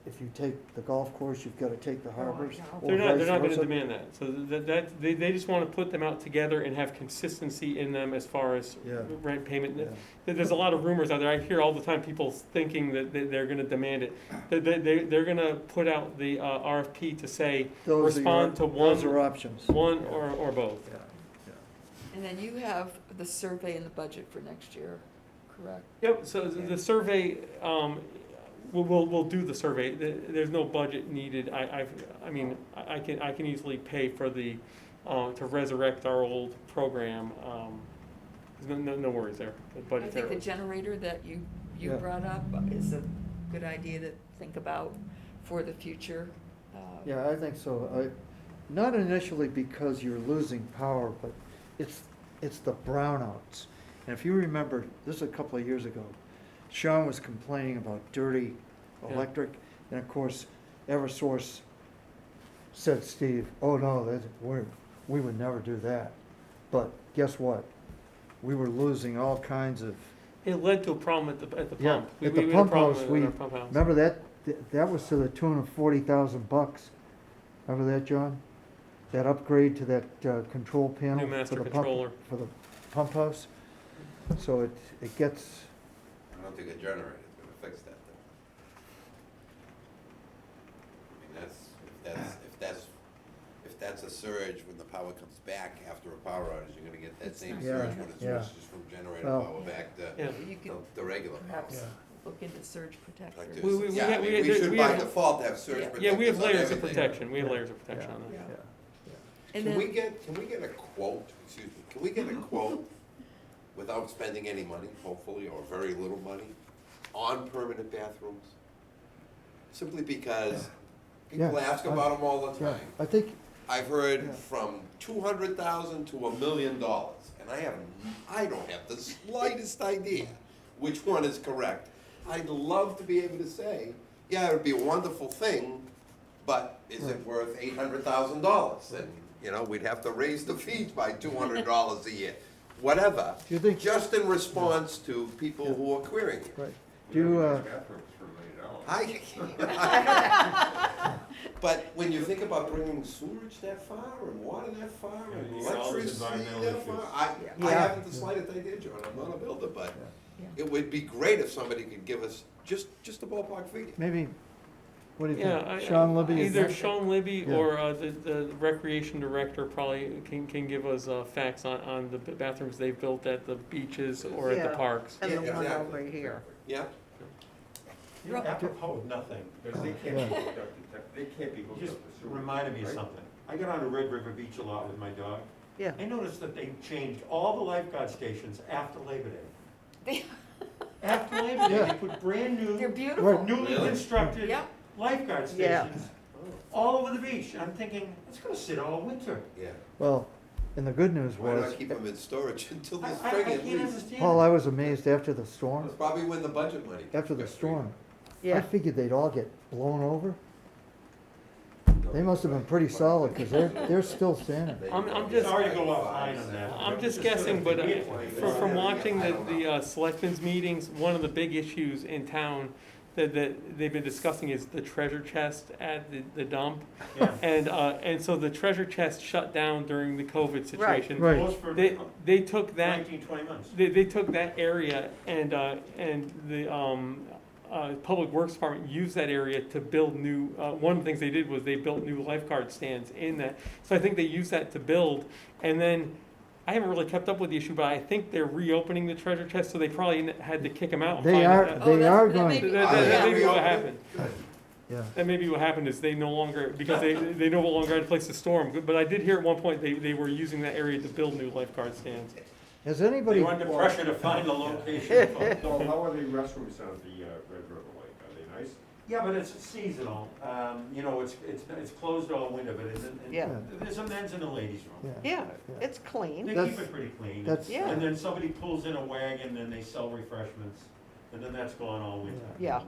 if you take the golf course, you've gotta take the harbors. or They're not vice gonna versa. demand that. So they just wanna put them out together and have consistency in them as far as Yeah. rent payment. Yeah. There's a lot of rumors out there. I hear all the time people thinking that they're gonna demand it. They're gonna put out the RFP to say, Those are respond to Those one- are options. one Yeah. or both. Yeah, And then you have the survey in the budget for next year, correct? Yep, so the survey, we'll do the survey. There's no budget needed. I can easily pay for the to resurrect our old program. No worries there, I think the budgetary. generator that you Yeah. brought up is a good idea to think about for the future. Yeah, I think so. Not initially because you're losing power, but it's the brownouts. And if you remember, this is a couple of years ago, Sean was complaining about dirty Yeah. electric, and of course, Eversource said, Steve, oh no, we would never do that. But guess what? We were losing all kinds of, It led to a problem at the yeah, pump. at We the had a pump problem house, with our pump house. remember that was to the tune of $40,000. Remember that, John? That upgrade to that control panel? New for master the pump- controller. For the pump house. So it gets, I don't think a generator's gonna fix that though. I mean, if that's a surge when the power comes back after a power outage, you're gonna get that It's same not- surge Yeah, when it yeah. switches from generator Well- power back to Yeah. You could the regular power. perhaps Yeah. look into surge protectors. Protectors. We Yeah, I have- mean, we we have- should we by have- default have surge Yeah. protectors Yeah, we have on layers of everything. protection. We have Yeah. layers of protection on that. yeah. And Can then- we get a quote, excuse me, can we get a quote without spending any money, hopefully, or very little money, on permanent bathrooms? Simply because people Yeah, ask about them all the Yeah, time. I think, I've heard Yeah. from $200,000 to $1 million, and I don't have the slightest idea which one is correct. I'd love to be able to say, yeah, it would be a wonderful thing, but is it worth $800,000? And, you know, we'd have to raise the fees by $200 a year, whatever. Do you think- Just in response to people who are querying it. right, do you, Bathrooms for $1 million. But when you think about bringing sewage that far and water that far and Yeah, all those electricity environmental that far, issues. I Yeah. haven't the slightest idea, John, I'm not a builder, but Yeah. it would be great if somebody could give us just a ballpark figure. maybe, what do you Yeah, think? Sean Libby? is Either that- Sean Libby Yeah. or the recreation director probably can give us facts on the bathrooms they've built at the beaches or at the Yeah. parks. And the Yeah, one exactly. over here. Yeah? You're apropos of nothing. Because they can't be hooked up, they can't be You hooked just up to sewer. reminded me of right? something. I got on to Red River Beach a lot with my dog. Yeah. I noticed that they changed all the lifeguard stations after Labor Day. After Labor Day, Yeah. they put brand They're new, beautiful. newly Really? constructed Yeah. lifeguard Yeah. stations all over the beach. I'm thinking, it's gonna sit all winter. Yeah. Well, and the good news Why was, not keep them in storage until I the spring at can't least? understand. Paul, it. I was amazed after the That's storm, probably when the budget money. after the got storm. I Yeah. figured they'd all get blown over. They must have been pretty solid, because they're still standing. I'm just- Sorry to go off line on that. I'm just guessing, but from watching the selectmen's meetings, one of the big issues in town that they've been discussing is the treasure chest at the dump. Yeah. And so the treasure chest shut down during the COVID situation. Right. Closed for They took that 19, 20 months. they took that area and the Public Works Department used that area to build new, one of the things they did was they built new lifeguard stands in that. So I think they used that to build, and then, I haven't really kept up with the issue, but I think they're reopening the treasure chest, so they probably had to kick them out. and They find are, that- Oh, they that's- are that going, may be- That may be what reopening? happened. yeah. That may be what happened is they no longer, because they no longer had a place to store them. But I did hear at one point they were using that area to build new lifeguard stands. Has They anybody, were under pressure to find the location. So how are the restrooms on the Red River Lake? Are they nice? Yeah, but it's seasonal. You know, it's closed all winter, but Yeah. there's a men's and a ladies' room. yeah, Yeah, it's clean. They That's- keep it pretty clean. that's- Yeah. And then somebody pulls in a wagon and they sell refreshments, and then that's gone all winter. Yeah.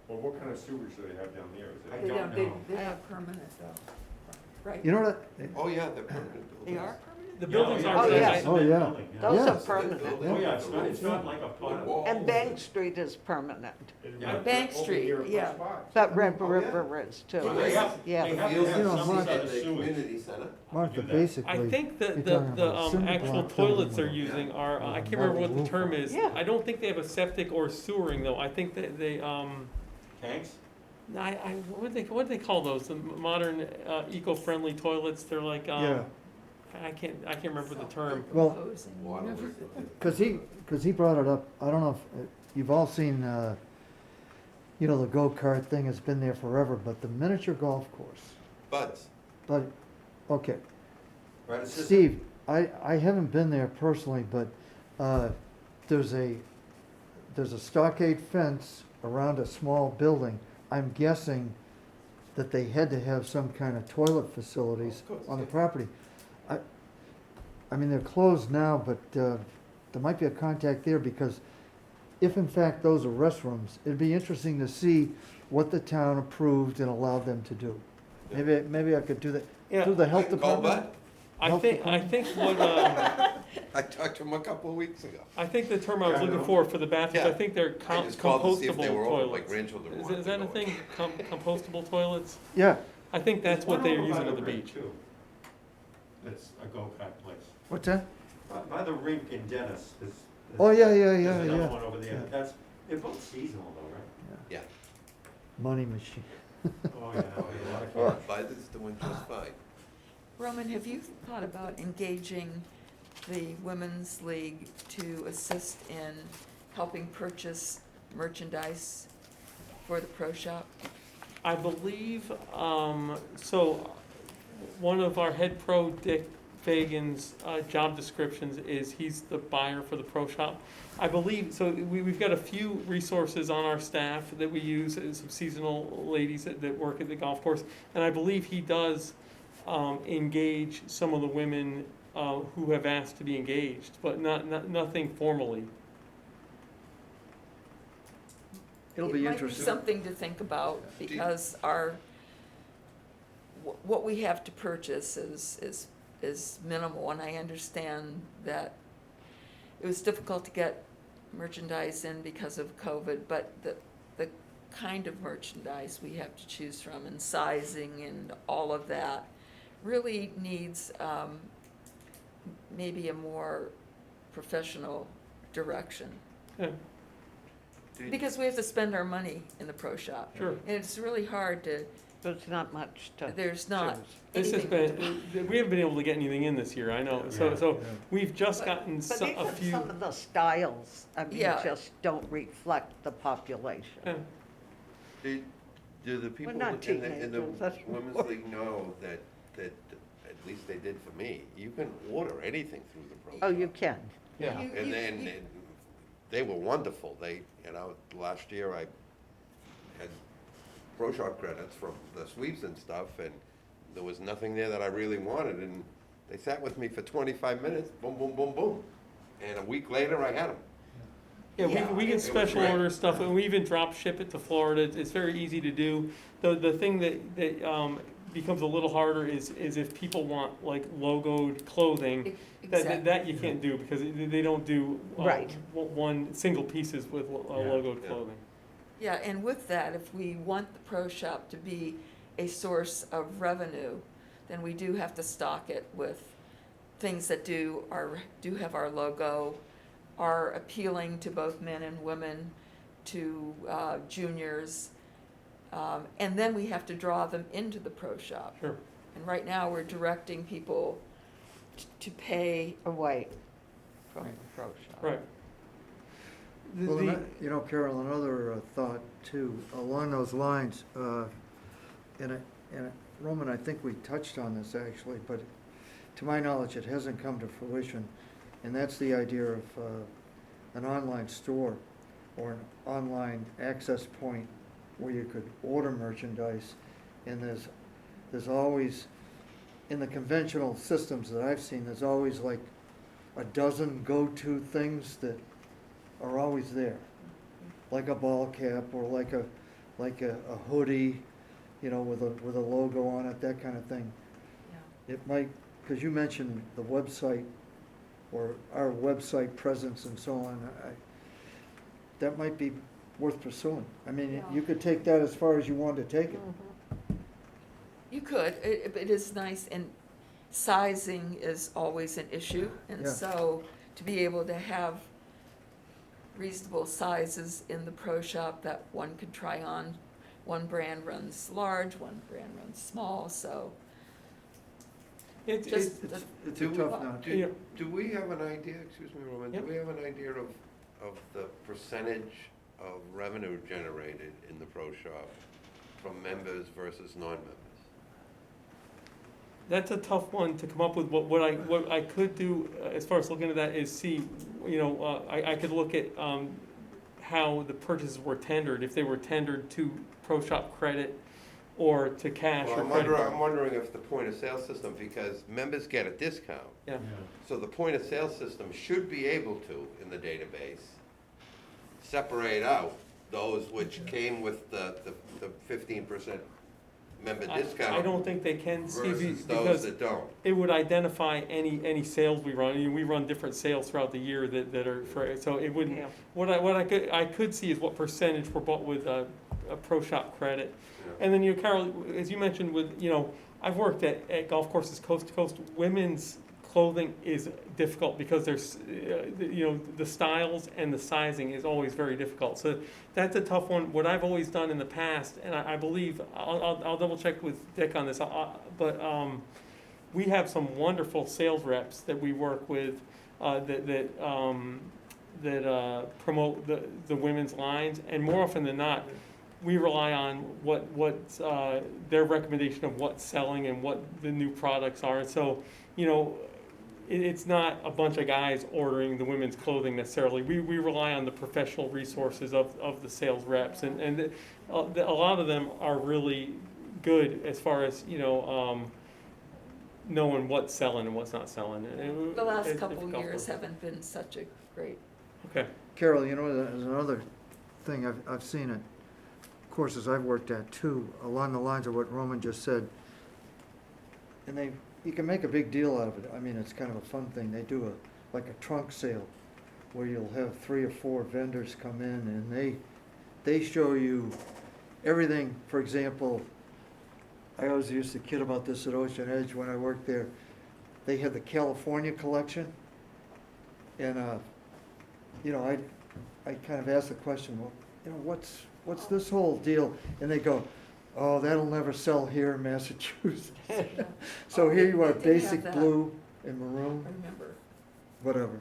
Well, what kind of sewage do they have down there? Is I it? They don't don't, know. they're not permanent though. Right. you know what? Oh, yeah, they're permanent They buildings. are permanent? The buildings Yeah, aren't. Oh, yeah. it's a Oh, cement yeah. building, Those Yeah. are permanent. Oh, yeah, it's not like a pot. Walls. And Bank Street is permanent, Yeah. Bank Street, yeah. but Red Oh, yeah. River is too. But they have, Yeah. they The have to fields have You know, some Mark- sort of at the sewage. community center. Martha, do that. basically. I think you're talking about cinder actual block building toilets they're with a- using are, I with a can't remember what metal the term roof. is. Yeah. I don't think they have a septic or sewering though. I think that Tanks? what do they call those? The modern, eco-friendly toilets, they're like, Yeah, I can't remember the term. well, Proposing. Water. because he brought it up, I don't know if, you've all seen, you know, the go-kart thing has been there forever, but the miniature golf course, Buds. but, okay. Right, assistant? Steve, I haven't been there personally, but there's a stockade fence around a small building. I'm guessing that they had to have some kind of toilet facilities Of course, on the yeah. property. I mean, they're closed now, but there might be a contact there, because if in fact those are restrooms, it'd be interesting to see what the town approved and allowed them to do. Maybe I could do that, Yeah. through the I health can call department. Bud. I think what, I talked to him a couple of weeks ago. I think the term I was looking for the bathrooms, I Yeah. think they're I just called to see if compostable they were open, my toilets. grandchildren Is wanted to that a go in. thing, compostable toilets? Yeah, I think that's There's what one they're over by using at the rink, beach. too. That's a go-kart place. what's that? By the rink in Dennis, there's. Oh, yeah, There's yeah. another one over there, Yeah. that's, they're both seasonal though, right? Yeah, Money machine. Oh, yeah, no, a lot of Oh. cash. Bud is doing just fine. Roman, have you thought about engaging the Women's League to assist in helping purchase merchandise for the pro shop? I believe, so, one of our head pro, Dick Fagan's, job descriptions is he's the buyer for the pro shop. I believe, so we've got a few resources on our staff that we use, some seasonal ladies that work at the golf course, and I believe he does, engage some of the women, who have asked to be engaged, but nothing formally. It'll be It might be interesting. something to think about, you- because what we have to purchase is minimal, and I understand that it was difficult to get merchandise in because of COVID, but the kind of merchandise we have to choose from, and sizing and all of that, really needs maybe a more professional direction. Yeah, Because we have to spend our money in the pro shop. sure. And it's really hard to, There's not much to there's not choose. This has anything. been, we haven't been able to get anything in this year, I know, Yeah. so we've just gotten But a even few. some of the styles, I mean, Yeah. just don't reflect the population. Yeah. Do the people not in the teenagers, that's Women's more. League know that, at least they did for me, you can order anything through the pro Oh, shop. you can. Yeah. You- And then, they were wonderful, last year I had pro shop credits from the sweeps and stuff, and there was nothing there that I really wanted, and they sat with me for 25 minutes, boom, boom, boom, boom. And a week later, I had them. Yeah, Yeah. we It can was special great. order stuff, and we even drop ship it to Florida. It's very easy to do. The thing that becomes a little harder is if people want like logoed clothing, Exactly. that you can't do, because they don't do Right. one single pieces with logoed Yeah. clothing. Yeah, and with that, if we want the pro shop to be a source of revenue, then we do have to stock it with things that do have our logo, are appealing to both men and women, to juniors, and then we have to draw them into the pro shop. Sure. And right now, we're directing people to pay. Away from the pro shop. Right. The- Well, the- you know, Carol, another thought too, along those lines, and Roman, I think we touched on this actually, but to my knowledge, it hasn't come to fruition, and that's the idea of an online store or an online access point where you could order merchandise, and there's always, in the conventional systems that I've seen, there's always like a dozen go-to things that are always there, like a ball cap or like a hoodie, you know, with a logo on it, that kind of thing. It might, because you mentioned the website or our website presence and so on, that might be worth pursuing. I mean, you could take that as far as you wanted to take it. You could, it is nice, and sizing is always an issue, and Yeah. so to be able to have reasonable sizes in the pro shop that one could try on, one brand runs large, one brand runs small, so It's, just, It's a tough nut. Do we have an idea, excuse me, Roman, do Yep. we have an idea of the percentage of revenue generated in the pro shop from members versus non-members? That's a tough one to come up with. What I could do, as far as looking at that, is see, I could look at, how the purchases were tendered, if they were tendered to Pro Shop Credit or to cash Well, or credit card. I'm wondering if the point of sale system, because members get a discount, Yeah, so the point of sale system should be able to, in the database, separate out those which came with the 15% member discount. I don't think they can, Steve, Versus those because that don't. it would identify any sales we run. I mean, we run different sales throughout the year that are for, so it wouldn't, Yeah. what I could see is what percentage were bought with a Pro Shop Credit. Yeah. And then, Carol, as you mentioned with, I've worked at golf courses coast to coast. Women's clothing is difficult because there's, the styles and the sizing is always very difficult. So that's a tough one. What I've always done in the past, and I believe, I'll double check with Dick on this, but we have some wonderful sales reps that we work with that promote the women's lines, and more often than not, we rely on what's their recommendation of what's selling and what the new products are. And so, it's not a bunch of guys ordering the women's clothing necessarily. We rely on the professional resources of the sales reps, and a lot of them are really good as far as, knowing what's selling and what's not selling. The last It's couple of difficult years for- haven't been such a great, Okay, Carol, there's another thing I've seen at courses I've worked at too, along the lines of what Roman just said. And you can make a big deal out of it. I mean, it's kind of a fun thing. They do like a trunk sale where you'll have 3 or 4 vendors come in and they show you everything. For example, I always used to kid about this at Ocean Edge when I worked there. They had the California collection, and I kind of asked the question, well, what's this whole deal? And they go, oh, that'll never sell here in Massachusetts. So here you are, They have basic that. blue and maroon, I remember. whatever.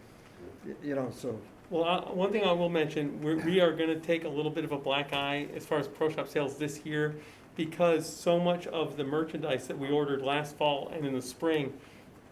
So, well, one thing I will mention, we are gonna take a little bit of a black eye as far as Pro Shop sales this year, because so much of the merchandise that we ordered last fall and in the spring,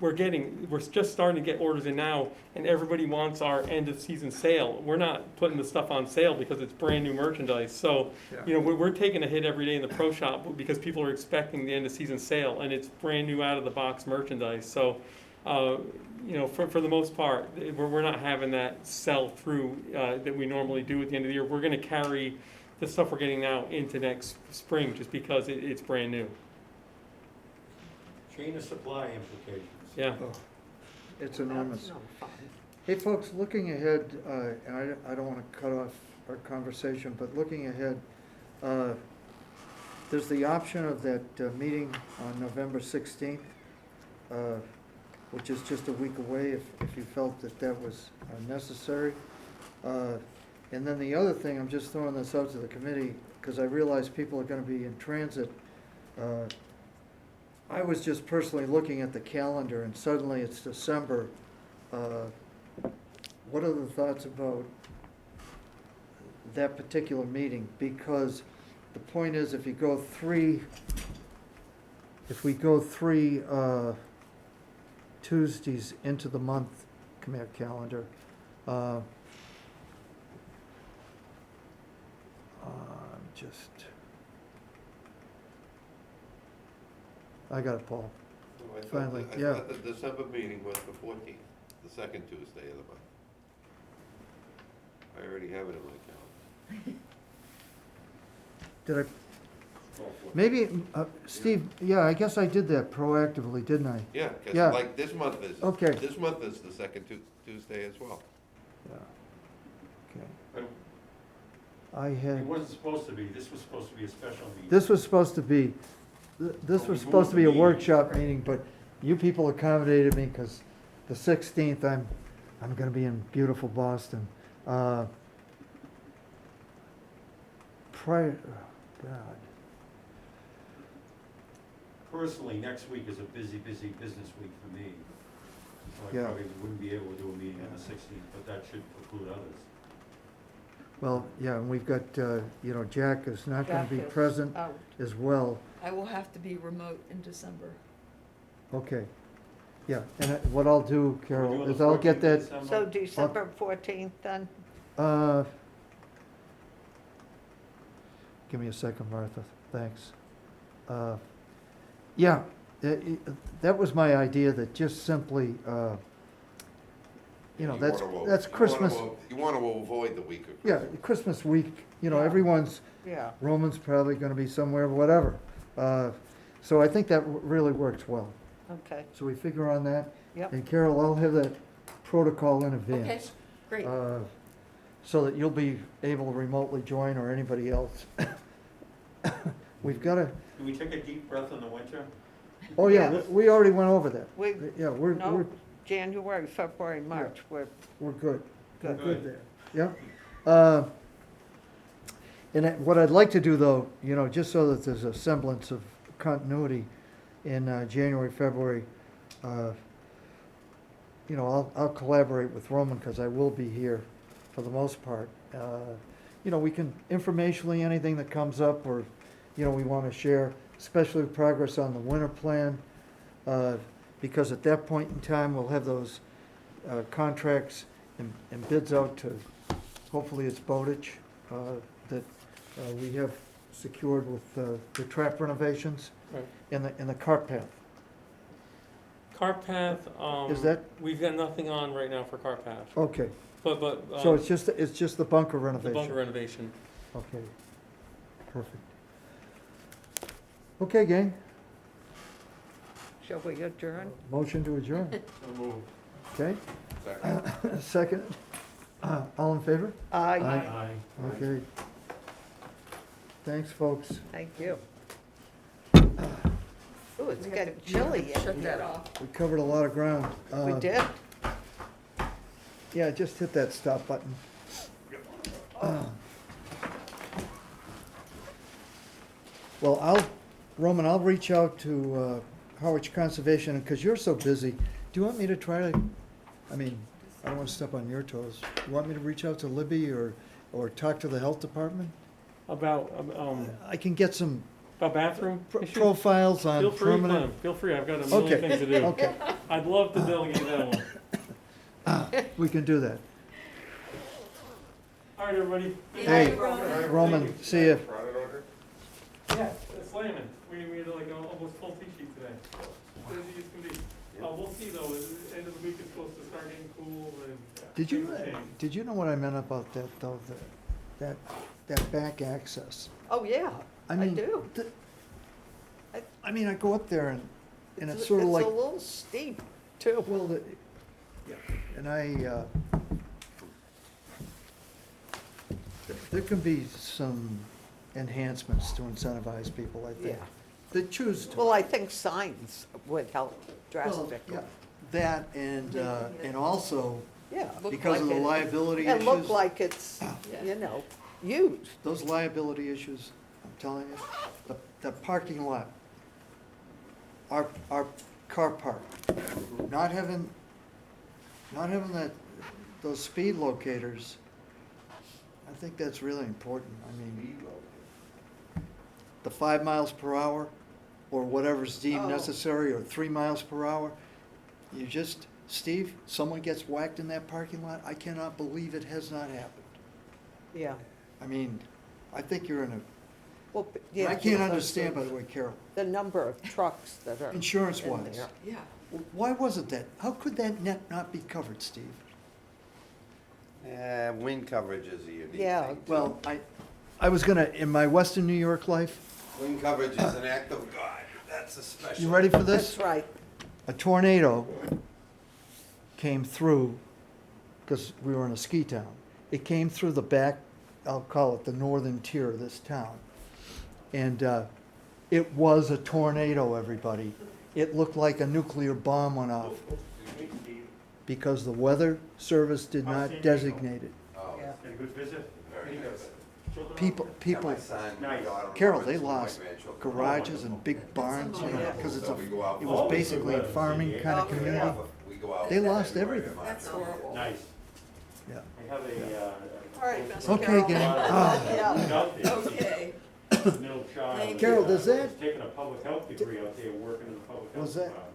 we're just starting to get orders in now, and everybody wants our end of season sale. We're not putting the stuff on sale because it's brand new merchandise. So, we're taking a hit every day in the Pro Shop because people are expecting the end of season sale, and it's brand new out of the box merchandise. So, for the most part, we're not having that sell through that we normally do at the end of the year. We're gonna carry the stuff we're getting now into next spring just because it's brand new. Chain of supply implications. Yeah. oh, it's That's enormous. no fun. Hey, folks, looking ahead, and I don't want to cut off our conversation, but looking ahead, there's the option of that meeting on November 16th, which is just a week away if you felt that was necessary. And then the other thing, I'm just throwing this out to the committee, because I realize people are going to be in transit. I was just personally looking at the calendar, and suddenly it's December. What are the thoughts about that particular meeting? Because the point is, if we go three Tuesdays into the month, come here, calendar. I got it, Paul. I thought Finally, the- yeah. I thought the December meeting was the 14th, the second Tuesday of the month. I already have it in my calendar. Did I, Oh, for- maybe, Steve, yeah, I guess I did that proactively, didn't I? Yeah, Yeah. because like this month is, Okay. this month is the second Tuesday as well. Yeah. Okay. But I it had, wasn't supposed to be, this was supposed to be a special meeting. this was supposed to be, this Well, was we supposed to be a moved the workshop meeting, but you people accommodated me, because the 16th, I'm gonna be in beautiful Boston. Prior, oh, God. Personally, next week is a busy business week for me. So I Yeah. probably wouldn't be able to do a meeting on the 16th, but that should preclude others. Well, yeah, and we've got, Jack is not gonna be Jack is present out. as well. I will have to be remote in December. Okay, yeah, and what I'll do, We're Carol, doing is the I'll get 14th that, December. So December 14th then? uh, give me a second, Martha, thanks. Yeah, that was my idea, that just simply, You that's, wanna avo- that's you wanna Christmas, avo- You wanna avoid the week of yeah, Christmas. Christmas week, Yeah. everyone's, Yeah. Roman's probably gonna be somewhere, whatever. So I think that really works well. Okay, So we figure on that. yep. And Carol, I'll have that protocol in Okay, advance. great. So that you'll be able to remotely join, or anybody else. We've got to, Do we take a deep breath in the winter? oh yeah, Yeah. we already went over that. We, Yeah, we're no, January, February, March, we're, good. We're Good. good there, yeah. And what I'd like to do though, just so that there's a semblance of continuity in January, February, I'll collaborate with Roman because I will be here for the most part. We can informationally, anything that comes up or, we want to share, especially progress on the winter plan. Because at that point in time, we'll have those contracts and bids out to, hopefully it's Bowditch, that we have secured with the trap renovations Right. and the cart path. Cart path, Is that, we've got nothing on right now for cart path, okay, but, so it's just the bunker the renovation? bunker renovation. Okay, perfect. Okay, gang, shall we adjourn? motion to adjourn, So moved. okay? Second. Second, all in favor? Aye, Aye. Okay. Thanks, folks. thank you. Ooh, it's getting We have to chilly in Shut that here. off. We covered a lot of ground. We did? Yeah, just hit that stop button. Well, Roman, I'll reach out to Harwich Conservation, because you're so busy. Do you want me to try to, I don't want to step on your toes. You want me to reach out to Libby or talk to the health department? About, I can get some about bathroom issues? profiles on Feel free, permanent. Clem, feel free, I've got a million Okay, things to do. okay, I'd love to delegate that one. we can do that. All right, everybody. Hey, Roman, see ya. Product order? Yeah, slamming. We had like almost full tee sheet today. Busy as can be. We'll see though, at the end of the week it's supposed to start getting cool and. Did you know what I meant about that though, that back access? Oh, yeah, I mean, do. I go up there and it's sort of like, It's a little steep, too. well, yeah, and there can be some enhancements to incentivize people, I think, Yeah. that choose to. Well, I think signs would help Well, drastically. yeah, that and also Yeah. look because of like the it- liability It look issues, like it's, used. those liability issues, I'm telling you, the parking lot, our car park, not having those speed locators, I think that's really important. The 5 miles per hour, or whatever's deemed Oh. necessary, or 3 miles per hour, Steve, someone gets whacked in that parking lot, I cannot believe it has not happened. Yeah. I think you're in a, Well, and I can't understand, by the way, Carol, the number of trucks that are. insurance-wise, in there. Yeah. why wasn't that? How could that net not be covered, Steve? Wind coverage is a unique Yeah. thing. Well, I was gonna, in my Western New York life, Wind coverage is an act of God. That's a special. you ready for this? That's right. A tornado came through, because we were in a ski town. It came through the back, I'll call it the northern tier of this town. And it was a tornado, everybody. It looked like a nuclear bomb went off, because the weather service did not designate it. Oh, Yeah. Had a good visit? very good. People, Yeah, my son, my Nice. daughter, Carol, my they grandchildren, lost my grandchildren. garages and big barns, because So we go out it for- was basically a farming kind of Oh, yeah. community. We go out. They lost February, everything. March. That's horrible. Nice. Yeah. I have a, All right, Mr. Okay, Carroll. gang. Yeah. Okay. middle child. Thank Carol, does that- Taking a public health degree out there, working in the public health Was that- department.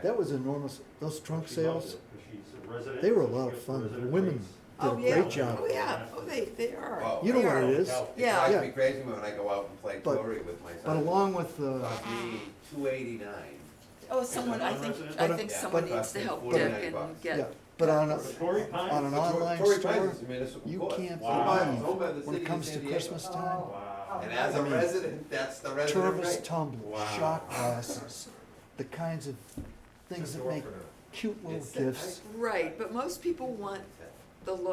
That was enormous. Those trunk She loves sales, it, 'cause she's a resident, they were a she lot of gets fun. The resident women rates. did a Oh, yeah. great job. Oh, yeah, oh, they are. Well, You know They what are. it is? It Yeah. drives Yeah. me crazy when I go out and play But- Tory with my son. But along with, Cost me $289. Oh, someone, I think, I think Yeah. someone But- needs to help $49 Dick and bucks. yeah, get, but on For Torrey Pines? on an online Tory store, Pines is a municipal you court. can't Wow. It's owned by the when city it of comes San to Diego. Christmas time, Wow. And as a I mean, resident, that's the resident Turvis rate. tumblers, Wow. shot glasses, the kinds of things that make cute little It's- gifts. right, but most people want the low